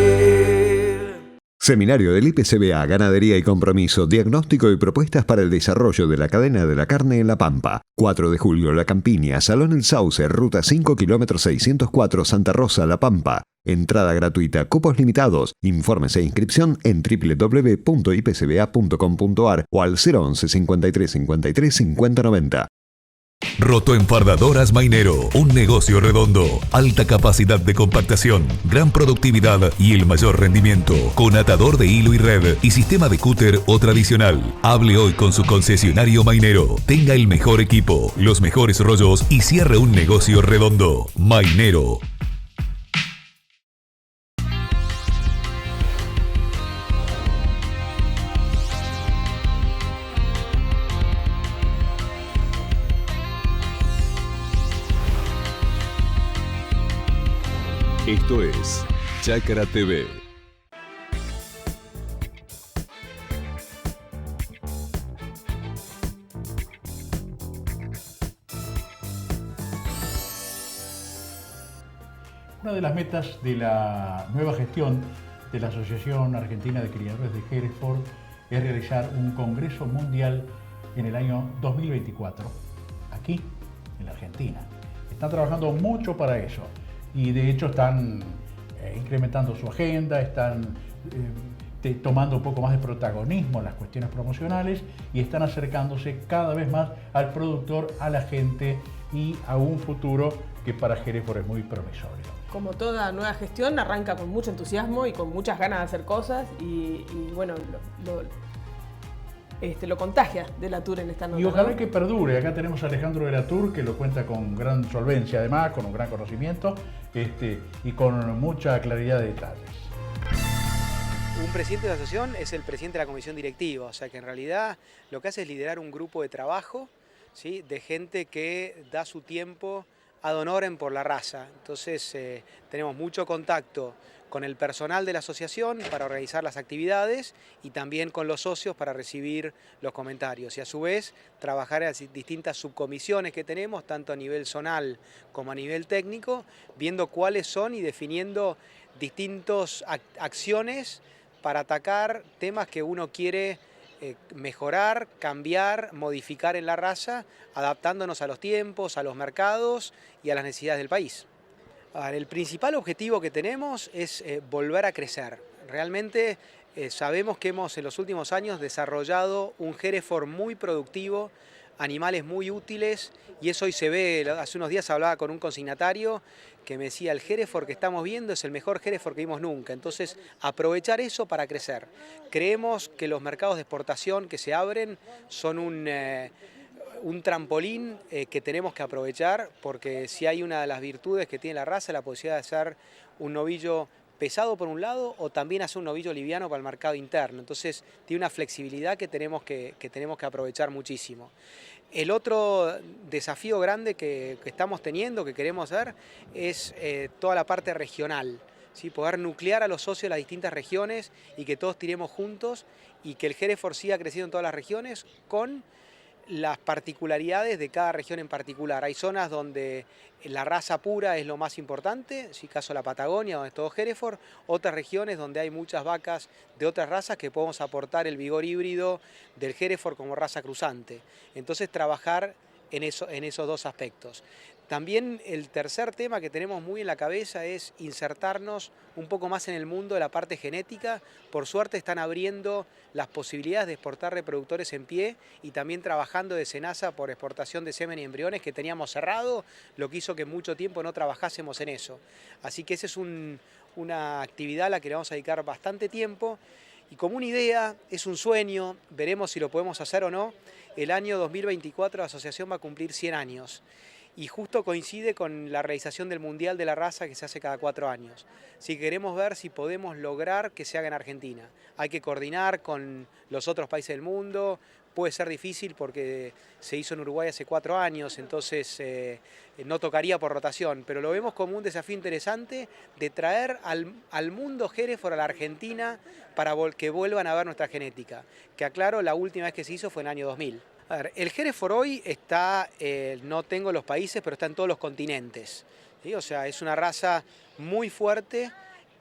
Seminario del IPCBA, Ganadería y Compromiso, diagnóstico y propuestas para el desarrollo de la cadena de la carne en La Pampa. 4 de julio, La Campiña, Salón El Sauce, Ruta 5, kilómetro 604, Santa Rosa, La Pampa. Entrada gratuita, cupos limitados. Informes e inscripción en www.ipcba.com.ar o al 011 53 53 50 90. Rotoenfardadoras Mainero, un negocio redondo, alta capacidad de compactación, gran productividad y el mayor rendimiento, con atador de hilo y red y sistema de cúter o tradicional. Hable hoy con su concesionario Mainero, tenga el mejor equipo, los mejores rollos y cierre un negocio redondo. Mainero. Esto es Chakra TV. Una de las metas de la nueva gestión de la Asociación Argentina de Criadores de Hereford es realizar un congreso mundial en el año 2024, aquí en la Argentina. Están trabajando mucho para eso y de hecho están incrementando su agenda, están tomando un poco más de protagonismo en las cuestiones promocionales y están acercándose cada vez más al productor, a la gente y a un futuro que para Hereford es muy promisorio. Como toda nueva gestión, arranca con mucho entusiasmo y con muchas ganas de hacer cosas y bueno, lo contagia de Latour en esta nota. Y ojalá ¿no? que perdure. Acá tenemos a Alejandro de Latour, que lo cuenta con gran solvencia, además, con un gran conocimiento y con mucha claridad de detalles. Un presidente de la asociación es el presidente de la comisión directiva, o sea que en realidad lo que hace es liderar un grupo de trabajo, ¿sí?, de gente que da su tiempo ad honorem por la raza. Entonces tenemos mucho contacto con el personal de la asociación para organizar las actividades y también con los socios para recibir los comentarios y a su vez trabajar en las distintas subcomisiones que tenemos, tanto a nivel zonal como a nivel técnico, viendo cuáles son y definiendo distintas acciones para atacar temas que uno quiere mejorar, cambiar, modificar en la raza, adaptándonos a los tiempos, a los mercados y a las necesidades del país. El principal objetivo que tenemos es volver a crecer. Realmente sabemos que hemos en los últimos años desarrollado un Hereford muy productivo, animales muy útiles y eso hoy se ve. Hace unos días hablaba con un consignatario que me decía el Hereford que estamos viendo es el mejor Hereford que vimos nunca. Entonces aprovechar eso para crecer. Creemos que los mercados de exportación que se abren son un trampolín que tenemos que aprovechar porque si hay una de las virtudes que tiene la raza, la posibilidad de hacer un novillo pesado por un lado o también hacer un novillo liviano para el mercado interno. Entonces tiene una flexibilidad que tenemos que aprovechar muchísimo. El otro desafío grande que estamos teniendo, que queremos hacer, es toda la parte regional. ¿Sí? Poder nuclear a los socios de las distintas regiones y que todos tiremos juntos y que el Hereford siga creciendo en todas las regiones con las particularidades de cada región en particular. Hay zonas donde la raza pura es lo más importante, si caso la Patagonia, donde es todo Hereford, otras regiones donde hay muchas vacas de otras razas que podemos aportar el vigor híbrido del Hereford como raza cruzante. Entonces trabajar en esos dos aspectos. También el tercer tema que tenemos muy en la cabeza es insertarnos un poco más en el mundo de la parte genética. Por suerte están abriendo las posibilidades de exportar reproductores en pie y también trabajando de cenaza por exportación de semen y embriones que teníamos cerrado, lo que hizo que mucho tiempo no trabajásemos en eso. Así que esa es una actividad a la que le vamos a dedicar bastante tiempo. Y como una idea, es un sueño, veremos si lo podemos hacer o no, el año 2024 la asociación va a cumplir 100 años. Y justo coincide con la realización del Mundial de la Raza que se hace cada 4 años. Si queremos ver si podemos lograr que se haga en Argentina. Hay que coordinar con los otros países del mundo, puede ser difícil porque se hizo en Uruguay hace 4 años, entonces no tocaría por rotación, pero lo vemos como un desafío interesante de traer al mundo Hereford a la Argentina para que vuelvan a ver nuestra genética. Que aclaro, la última vez que se hizo fue en el año 2000. A ver, el Hereford hoy está, no tengo los países, pero está en todos los continentes. ¿Sí? O sea, es una raza muy fuerte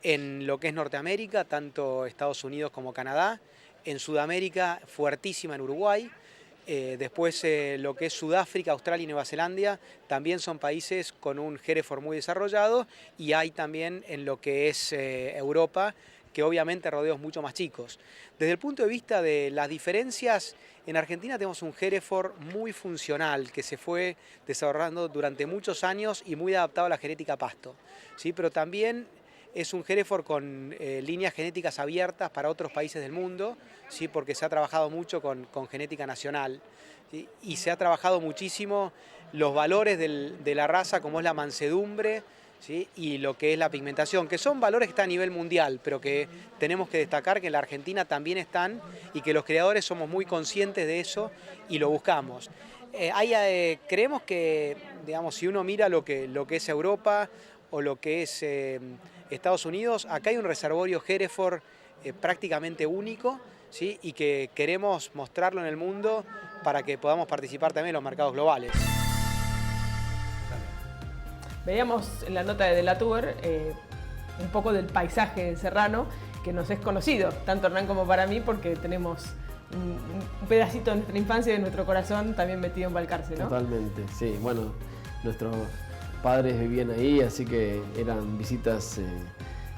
en lo que es Norteamérica, tanto Estados Unidos como Canadá. En Sudamérica, fuertísima en Uruguay. Después lo que es Sudáfrica, Australia y Nueva Zelanda también son países con un Hereford muy desarrollado. Y hay también en lo que es Europa, que obviamente rodeos mucho más chicos. Desde el punto de vista de las diferencias, en Argentina tenemos un Hereford muy funcional que se fue desarrollando durante muchos años y muy adaptado a la genética pasto. ¿Sí? Pero también es un Hereford con líneas genéticas abiertas para otros países del mundo, ¿sí? Porque se ha trabajado mucho con genética nacional, ¿sí? Y se ha trabajado muchísimo los valores de la raza como es la mansedumbre, ¿sí? Y lo que es la pigmentación, que son valores que están a nivel mundial, pero que tenemos que destacar que en la Argentina también están y que los creadores somos muy conscientes de eso y lo buscamos. Creemos que, digamos, si uno mira lo que es Europa o lo que es Estados Unidos, acá hay un reservorio Hereford prácticamente único, ¿sí? Y que queremos mostrarlo en el mundo para que podamos participar también en los mercados globales. Veíamos en la nota de Latour un poco del paisaje serrano que nos es conocido, tanto Hernán como para mí, porque tenemos un pedacito de nuestra infancia y de nuestro corazón también metido en Balcarce, ¿no? Totalmente, sí. Bueno, nuestros padres vivían ahí, así que eran visitas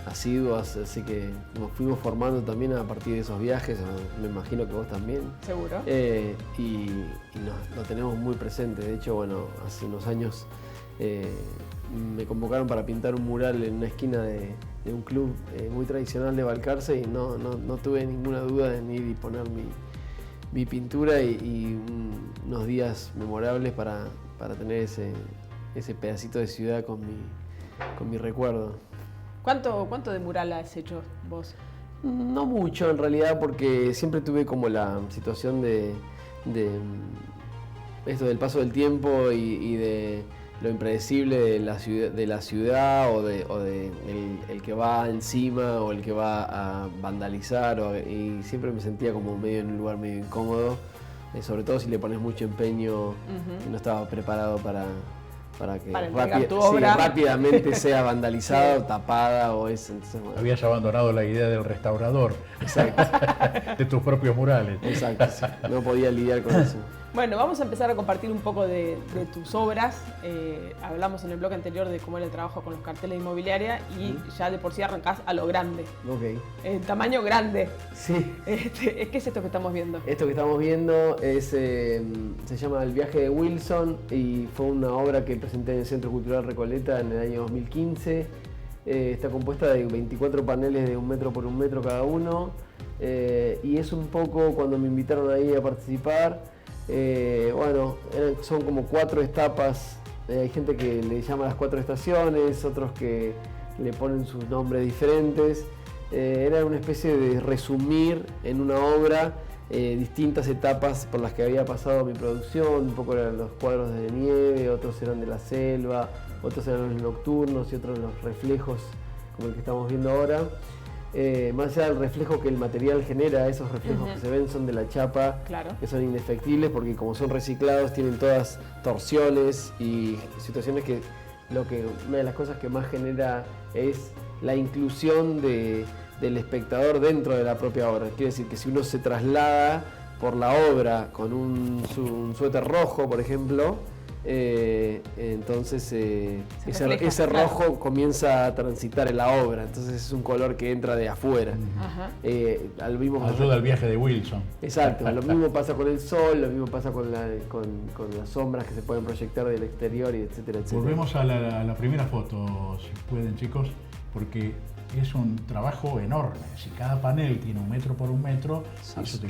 asiduas, así que nos fuimos formando también a partir de esos viajes, me imagino que vos también. Seguro. Y lo tenemos muy presente. De hecho, bueno, hace unos años me convocaron para pintar un mural en una esquina de un club muy tradicional de Balcarce y no tuve ninguna duda en ir y poner mi pintura y unos días memorables para tener ese pedacito de ciudad con mi recuerdo. ¿Cuánto de mural has hecho vos? No mucho en realidad, porque siempre tuve como la situación de esto del paso del tiempo y de lo impredecible de la ciudad o de el que va encima o el que va a vandalizar y siempre me sentía como medio en un lugar medio incómodo, sobre todo si le pones mucho empeño y no estaba preparado para que rápidamente sea vandalizada, tapada o eso. Entonces, bueno. Habías abandonado la idea del restaurador. Exacto. De tus propios murales. Exacto, sí. No podía lidiar con eso. Bueno, vamos a empezar a compartir un poco de tus obras. Hablamos en el bloque anterior de cómo era el trabajo con los carteles de inmobiliaria y ya de por sí arrancás a lo grande. Ok. El tamaño grande. Sí. ¿Qué es esto que estamos viendo? Esto que estamos viendo se llama El viaje de Wilson y fue una obra que presenté en el Centro Cultural Recoleta en el año 2015. Está compuesta de 24 paneles de 1 metro por 1 metro cada uno y es un poco cuando me invitaron ahí a participar. Son como 4 etapas. Hay gente que le llama las 4 estaciones, otros que le ponen sus nombres diferentes. Era una especie de resumir en una obra distintas etapas por las que había pasado mi producción. Un poco eran los cuadros de nieve, otros eran de la selva, otros eran los nocturnos y otros los reflejos como el que estamos viendo ahora. Más allá del reflejo que el material genera, esos reflejos que se ven son de la chapa, que son indefectibles porque como son reciclados tienen todas torsiones y situaciones que una de las cosas que más genera es la inclusión del espectador dentro de la propia obra. Quiere decir que si uno se traslada por la obra con un suéter rojo, por ejemplo, entonces ese rojo comienza a transitar en la obra, entonces es un color que entra de afuera. Ayuda al viaje de Wilson. Exacto, lo mismo pasa con el sol, lo mismo pasa con las sombras que se pueden proyectar del exterior y etcétera, etcétera. Volvemos a la primera foto, si pueden, chicos, porque es un trabajo enorme. Si cada panel tiene 1 metro por 1 metro,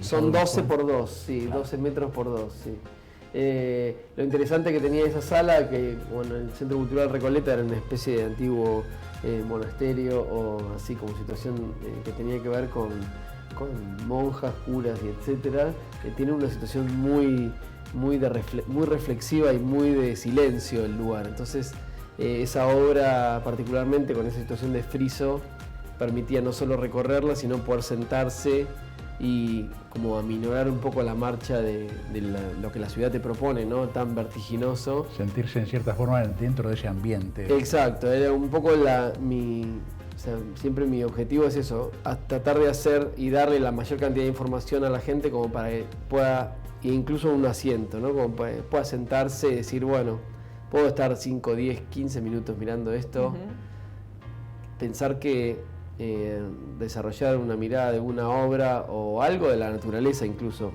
son 12 por 2, sí, claro. 12 metros por 2, sí. Lo interesante que tenía esa sala, que bueno, el Centro Cultural Recoleta era una especie de antiguo monasterio o así como situación que tenía que ver con monjas, curas y etcétera, tiene una situación muy reflexiva y muy de silencio el lugar. Entonces esa obra, particularmente con esa situación de friso, permitía no solo recorrerla, sino poder sentarse y como aminorar un poco la marcha de lo que la ciudad te propone, ¿no? Tan vertiginoso. Sentirse en cierta forma dentro de ese ambiente. Exacto, era un poco siempre mi objetivo es eso, tratar de hacer y darle la mayor cantidad de información a la gente como para que pueda, incluso un asiento, ¿no? Como para que pueda sentarse y decir, bueno, puedo estar 5, 10, 15 minutos mirando esto, pensar que desarrollar una mirada de una obra o algo de la naturaleza incluso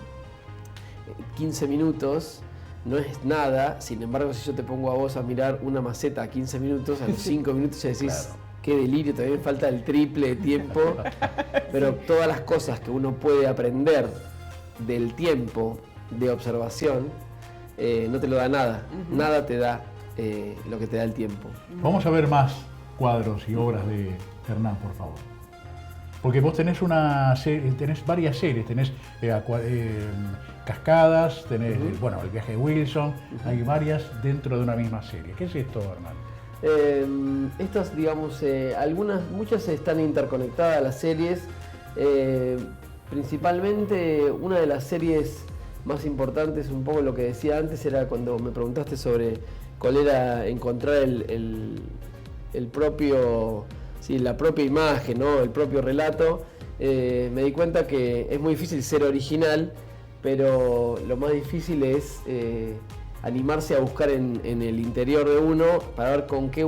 15 minutos no es nada. Sin embargo, si yo te pongo a vos a mirar una maceta a 15 minutos, a los 5 minutos ya decís, claro, qué delirio, todavía me falta el triple de tiempo. Pero todas las cosas que uno puede aprender del tiempo de observación no te lo da nada. Nada te da lo que te da el tiempo. Vamos a ver más cuadros y obras de Hernán, por favor. Porque vos tenés tenés varias series, tenés Cascadas, tenés El viaje de Wilson, hay varias dentro de una misma serie. ¿Qué es esto, Hernán? Estas, digamos, muchas están interconectadas las series. Principalmente una de las series más importantes, un poco lo que decía antes, era cuando me preguntaste sobre cuál era encontrar el propio sí, la propia imagen, ¿no? El propio relato, me di cuenta que es muy difícil ser original, pero lo más difícil es animarse a buscar en el interior de uno para ver con qué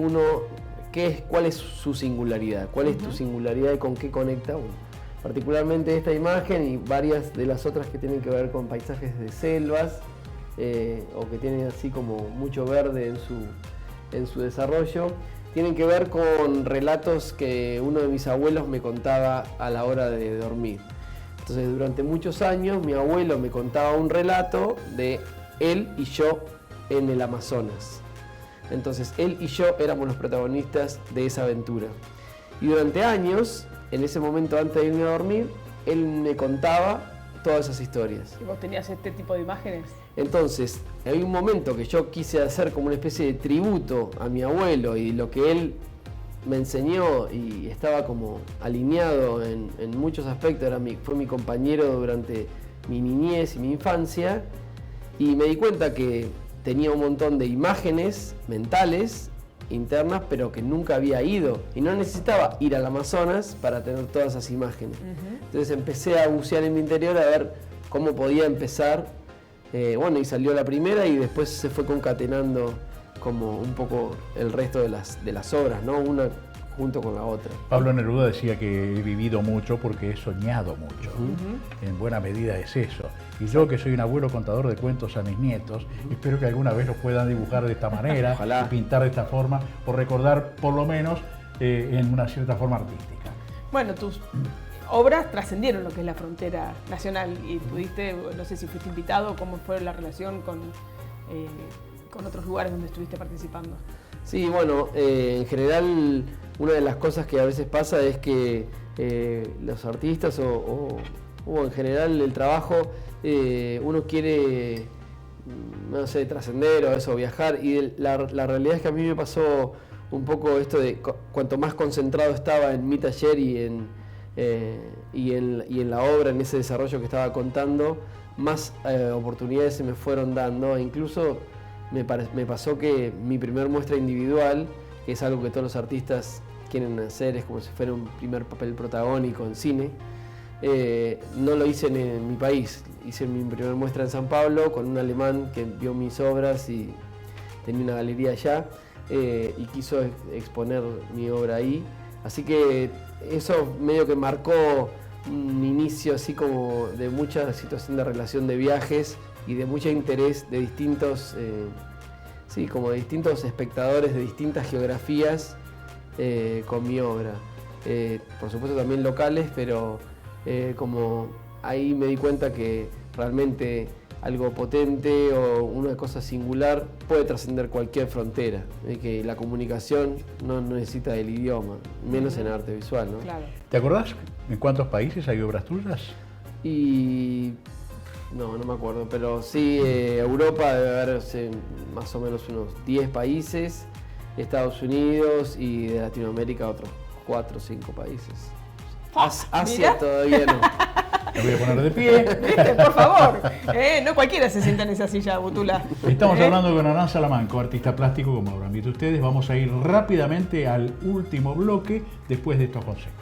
cuál es su singularidad, cuál es tu singularidad y con qué conecta uno. Particularmente esta imagen y varias de las otras que tienen que ver con paisajes de selvas o que tienen así como mucho verde en su desarrollo, tienen que ver con relatos que uno de mis abuelos me contaba a la hora de dormir. Entonces, durante muchos años mi abuelo me contaba un relato de él y yo en el Amazonas. Entonces, él y yo éramos los protagonistas de esa aventura. Y durante años, en ese momento antes de irme a dormir, él me contaba todas esas historias. ¿Y vos tenías este tipo de imágenes? Entonces, había un momento que yo quise hacer como una especie de tributo a mi abuelo y lo que él me enseñó y estaba como alineado en muchos aspectos, fue mi compañero durante mi niñez y mi infancia, y me di cuenta que tenía un montón de imágenes mentales internas, pero que nunca había ido y no necesitaba ir al Amazonas para tener todas esas imágenes. Entonces empecé a bucear en mi interior a ver cómo podía empezar, y salió la primera y después se fue concatenando como un poco el resto de las obras, ¿no? Una junto con la otra. Pablo Neruda decía que he vivido mucho porque he soñado mucho. En buena medida es eso. Y yo, que soy un abuelo contador de cuentos a mis nietos, espero que alguna vez los puedan dibujar de esta manera, y pintar de esta forma, o recordar por lo menos en una cierta forma artística. Bueno, tus obras trascendieron lo que es la frontera nacional y pudiste, no sé si fuiste invitado, cómo fue la relación con otros lugares donde estuviste participando. Sí, bueno, en general una de las cosas que a veces pasa es que los artistas o en general el trabajo, uno quiere, no sé, trascender o eso, viajar, y la realidad es que a mí me pasó un poco esto de cuanto más concentrado estaba en mi taller y en la obra, en ese desarrollo que estaba contando, más oportunidades se me fueron dando. Incluso me pasó que mi primer muestra individual, que es algo que todos los artistas quieren hacer, es como si fuera un primer papel protagónico en cine, no lo hice en mi país. Hice mi primera muestra en San Pablo con un alemán que vio mis obras y tenía una galería allá y quiso exponer mi obra ahí. Así que eso medio que marcó un inicio así como de mucha situación de relación de viajes y de mucho interés de distintos, como de distintos espectadores de distintas geografías con mi obra. Por supuesto también locales, pero como ahí me di cuenta que realmente algo potente o una cosa singular puede trascender cualquier frontera, que la comunicación no necesita del idioma, menos en arte visual, ¿no? Claro. ¿Te acordás en cuántos países hay obras tuyas? Y no me acuerdo, pero sí, Europa debe haber más o menos unos 10 países, Estados Unidos y de Latinoamérica otros 4 o 5 países. Asia todavía no. Me voy a poner de pie. ¿Viste? Por favor. No cualquiera se sienta en esa silla, Butula. Estamos hablando con Hernán Salamanco, artista plástico, como habrán visto ustedes. Vamos a ir rápidamente al último bloque después de estos consejos.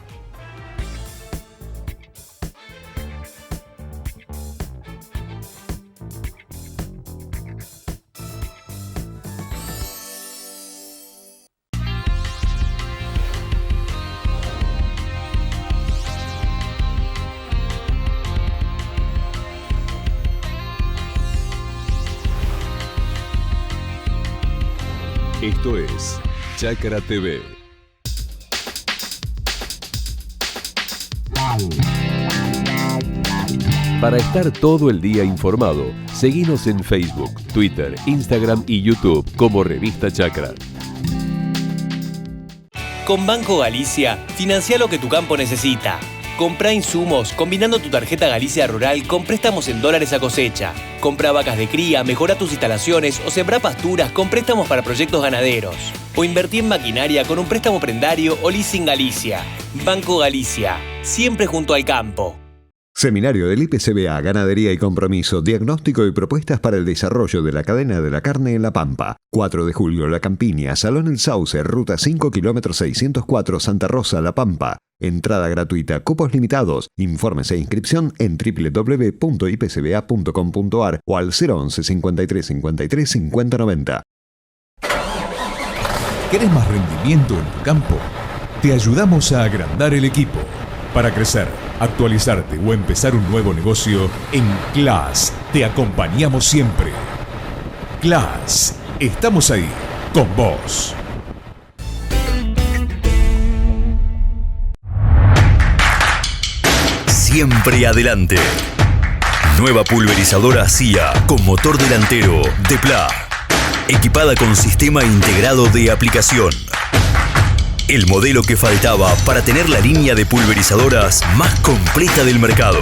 Esto es Chakra TV. Para estar todo el día informado, seguinos en Facebook, Twitter, Instagram y YouTube como Revista Chakra. Con Banco Galicia, financia lo que tu campo necesita. Comprá insumos combinando tu tarjeta Galicia Rural con préstamos en dólares a cosecha. Compra vacas de cría, mejora tus instalaciones o sembrá pasturas con préstamos para proyectos ganaderos. O invertí en maquinaria con un préstamo prendario o leasing Galicia. Banco Galicia, siempre junto al campo. Seminario del IPCBA, Ganadería y Compromiso, diagnóstico y propuestas para el desarrollo de la cadena de la carne en La Pampa. 4 de julio, La Campiña, Salón El Sauce, Ruta 5 km 604, Santa Rosa, La Pampa. Entrada gratuita, cupos limitados. Informes e inscripción en www.ipcba.com.ar o al 011 53 53 50 90. ¿Querés más rendimiento en tu campo? Te ayudamos a agrandar el equipo. Para crecer, actualizarte o empezar un nuevo negocio, en CLAS te acompañamos siempre. CLAS, estamos ahí, con vos. Siempre adelante. Nueva pulverizadora CIA con motor delantero Depla. Equipada con sistema integrado de aplicación. El modelo que faltaba para tener la línea de pulverizadoras más completa del mercado.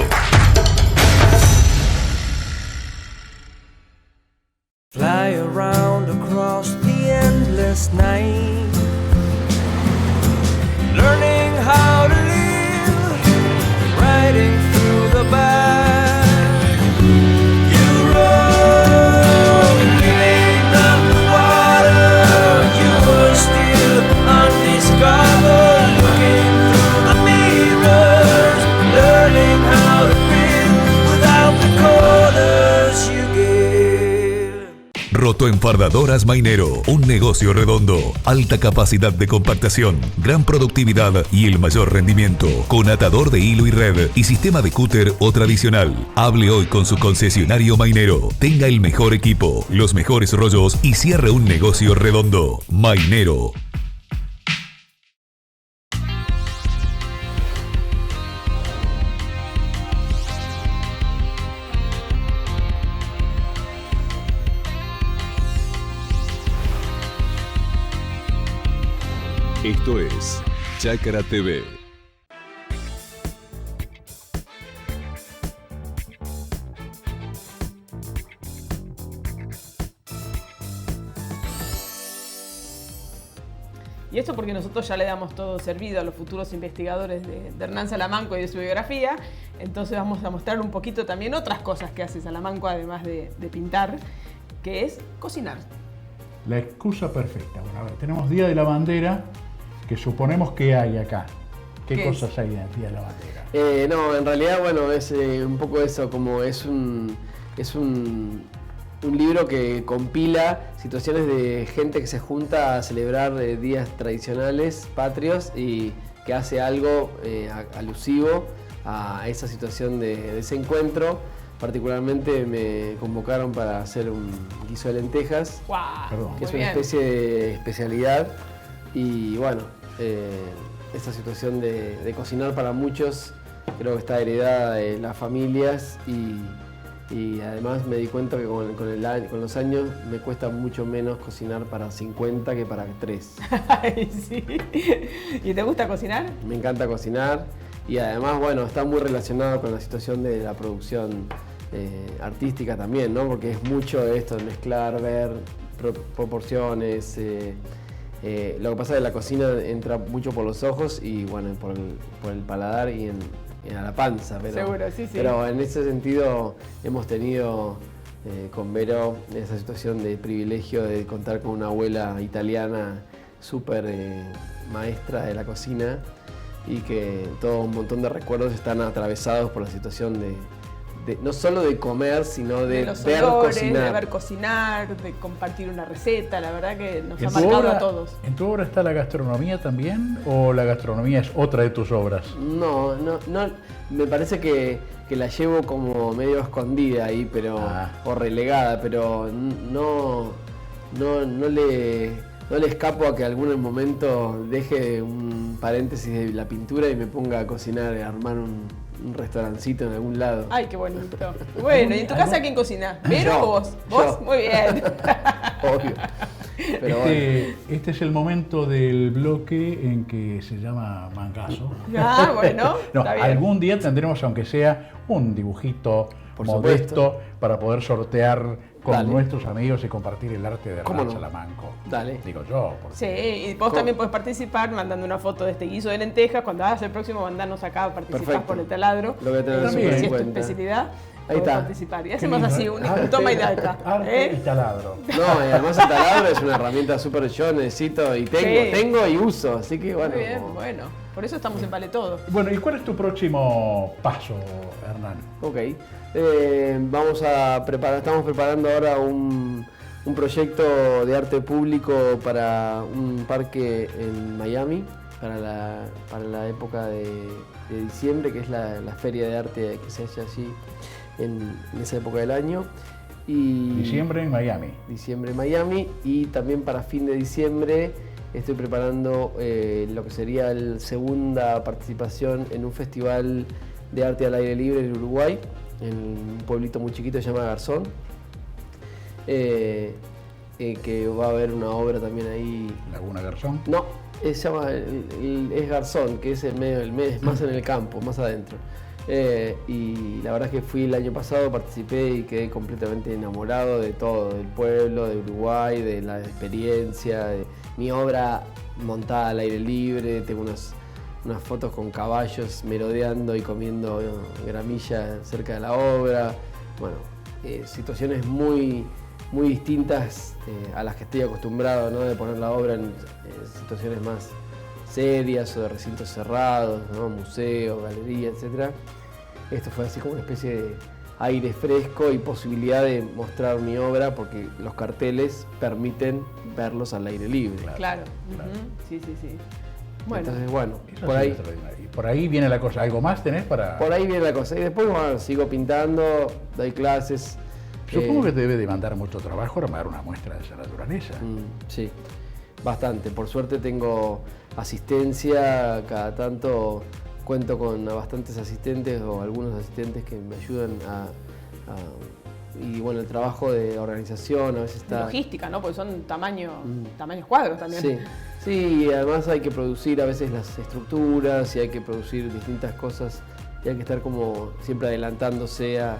Fly around across the endless night, learning how to live, riding through the back. You roll beneath the water, you were still undiscovered, looking through the mirrors, learning how to breathe without the quarters you give. Rotoenfardadoras Mainero, un negocio redondo, alta capacidad de compactación, gran productividad y el mayor rendimiento, con atador de hilo y red y sistema de cúter o tradicional. Hable hoy con su concesionario Mainero, tenga el mejor equipo, los mejores rollos y cierre un negocio redondo. Mainero. Esto es Chacra TV. Y esto porque nosotros ya le damos todo servido a los futuros investigadores de Hernán Salamanco y de su biografía. Entonces vamos a mostrar un poquito también otras cosas que hace Salamanco, además de pintar, que es cocinar. La excusa perfecta. Bueno, a ver, tenemos Día de la Bandera, que suponemos que hay acá. ¿Qué cosas hay en el Día de la Bandera? No, en realidad, bueno, es un poco eso, como es un libro que compila situaciones de gente que se junta a celebrar días tradicionales, patrios, y que hace algo alusivo a esa situación de ese encuentro. Particularmente me convocaron para hacer un guiso de lentejas, que es una especie de especialidad. Y bueno, esta situación de cocinar para muchos creo que está heredada de las familias y además me di cuenta que con los años me cuesta mucho menos cocinar para 50 que para 3. Ay, sí. ¿Y te gusta cocinar? Me encanta cocinar y además, bueno, está muy relacionado con la situación de la producción artística también, ¿no? Porque es mucho esto de mezclar, ver proporciones. Lo que pasa es que la cocina entra mucho por los ojos y bueno, por el paladar y a la panza. Pero, seguro, sí. Pero en ese sentido hemos tenido con Vero esa situación de privilegio de contar con una abuela italiana súper maestra de la cocina y que todo un montón de recuerdos están atravesados por la situación de no solo de comer, sino de ver cocinar. De ver cocinar, de compartir una receta, la verdad que nos ha marcado a todos. ¿En tu obra está la gastronomía también o la gastronomía es otra de tus obras? No, me parece que la llevo como medio escondida ahí, pero o relegada, pero no le escapo a que algún momento deje un paréntesis de la pintura y me ponga a cocinar, a armar un restaurancito en algún lado. Ay, qué bonito. Bueno, ¿y en tu casa quién cocina? ¿Vero o vos? ¿Vos? Muy bien. Obvio. Pero este es el momento del bloque en que se llama Mangazo. Bueno, no, está bien. Algún día tendremos, aunque sea un dibujito, Por modesto supuesto. para poder sortear con Dale. nuestros amigos y compartir el arte de ¿Cómo Hernán no? Salamanco. Dale. Digo yo. Porque Sí, y vos también podés participar mandando una foto de este guiso de lentejas. Cuando hagas el próximo, mandanos acá, participás Perfecto. por el taladro. Lo voy a tener Si súper en es tu cuenta. especialidad, Ahí podés está. participar. Y Qué hacemos lindo, así, ¿eh? un toma y daca. Arte y taladro. No, y además el taladro es una herramienta súper yo necesito y Sí. tengo y uso, así que bueno. Muy bien, bueno. Por eso estamos en Vale Todo. Bueno, ¿y cuál es tu próximo paso, Hernán? Ok. Estamos preparando ahora un proyecto de arte público para un parque en Miami, para la época de diciembre, que es la feria de arte que se hace allí en esa época del año. Y Diciembre en Miami. Diciembre en Miami, y también para fin de diciembre estoy preparando lo que sería la segunda participación en un festival de arte al aire libre en Uruguay, en un pueblito muy chiquito que se llama Garzón, que va a haber una obra también ahí. ¿Laguna Garzón? No, se llama es Garzón, que es en medio del mes, más en el campo, más adentro. Y la verdad es que fui el año pasado, participé y quedé completamente enamorado de todo, del pueblo, de Uruguay, de la experiencia, de mi obra montada al aire libre. Tengo unas fotos con caballos merodeando y comiendo gramilla cerca de la obra. Bueno, situaciones muy distintas a las que estoy acostumbrado, ¿no? De poner la obra en situaciones más serias o de recintos cerrados, ¿no? Museos, galerías, etc. Esto fue así como una especie de aire fresco y posibilidad de mostrar mi obra, porque los carteles permiten verlos al aire libre. Claro. Sí, sí, sí. Bueno. Entonces, bueno, Eso por sí, ahí. extraordinario. Y por ahí viene la cosa. ¿Algo más tenés para...? Por ahí viene la cosa. Y después, bueno, sigo pintando, doy clases. Supongo que te debe demandar mucho trabajo armar una muestra de esa naturaleza. Sí, bastante. Por suerte tengo asistencia, cada tanto cuento con bastantes asistentes o algunos asistentes que me ayudan y bueno, el trabajo de organización a veces está... Logística, ¿no? Porque son tamaños cuadros también. Sí, sí, y además hay que producir a veces las estructuras y hay que producir distintas cosas y hay que estar como siempre adelantándose a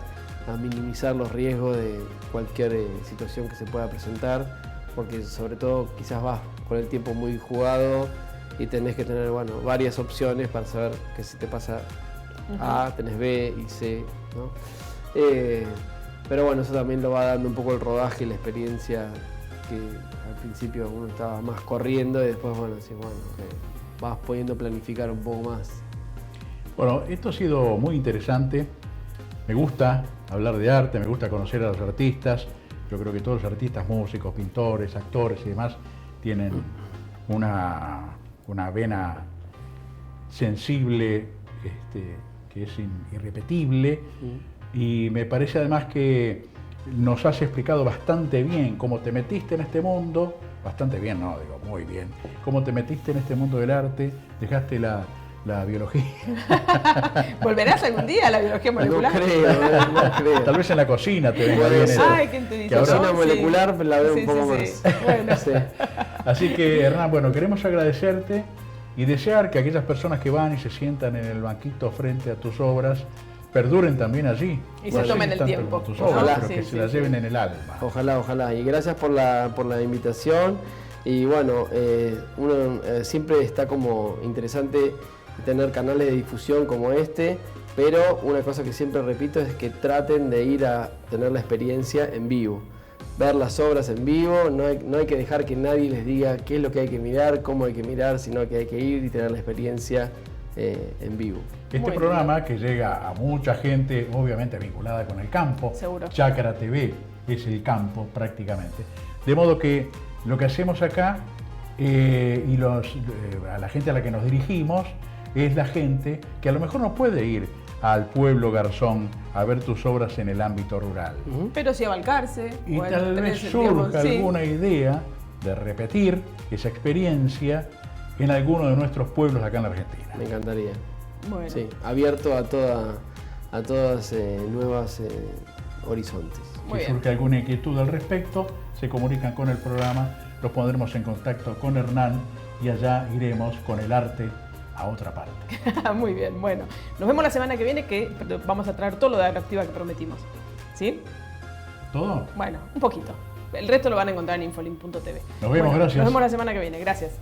minimizar los riesgos de cualquier situación que se pueda presentar, porque sobre todo quizás vas con el tiempo muy jugado y tenés que tener, bueno, varias opciones para saber que si te pasa A, tenés B y C, ¿no? Pero bueno, eso también lo va dando un poco el rodaje y la experiencia, que al principio uno estaba más corriendo y después, bueno, sí, bueno, vas pudiendo planificar un poco más. Bueno, esto ha sido muy interesante. Me gusta hablar de arte, me gusta conocer a los artistas. Yo creo que todos los artistas, músicos, pintores, actores y demás, tienen una vena sensible que es irrepetible. Y me parece además que nos has explicado bastante bien cómo te metiste en este mundo, bastante bien, no, digo, muy bien, cómo te metiste en este mundo del arte, dejaste la biología. ¿Volverás algún día a la biología molecular? No creo. Tal vez en la cocina te venga bien eso. Ay, ¿quién te dice? Que ahora- Cocina molecular la veo un poco más. Sí. Bueno. Sí. Así que, Hernán, bueno, queremos agradecerte y desear que aquellas personas que van y se sientan en el banquito frente a tus obras perduren también allí. Y No se sé tomen si el tanto tiempo. como tus Ojalá. obras, pero Sí, que sí, se las sí. lleven en el alma. Ojalá, ojalá. Y gracias por la invitación. Y bueno, uno siempre está como interesante tener canales de difusión como este, pero una cosa que siempre repito es que traten de ir a tener la experiencia en vivo. Ver las obras en vivo, no hay que dejar que nadie les diga qué es lo que hay que mirar, cómo hay que mirar, sino que hay que ir y tener la experiencia en vivo. Este programa que llega a mucha gente, obviamente vinculada con el campo, Seguro. Chácara TV es el campo prácticamente. De modo que lo que hacemos acá y a la gente a la que nos dirigimos es la gente que a lo mejor no puede ir al pueblo Garzón a ver tus obras en el ámbito rural. Pero sí a Balcarce. Y o en tal vez Tres, digamos, surja sí. alguna idea de repetir esa experiencia en alguno de nuestros pueblos acá en la Argentina. Me encantaría. Bueno. Sí, abierto a todas nuevas horizontes. Muy Si bien. surge alguna inquietud al respecto, se comunican con el programa, los pondremos en contacto con Hernán y allá iremos con el arte a otra parte. Muy bien, bueno. Nos vemos la semana que viene, que vamos a traer todo lo de Agroactiva que prometimos. ¿Sí? ¿Todo? Bueno, un poquito. El resto lo van a encontrar en infolink.tv. Nos vemos, gracias. Nos vemos la semana que viene, gracias.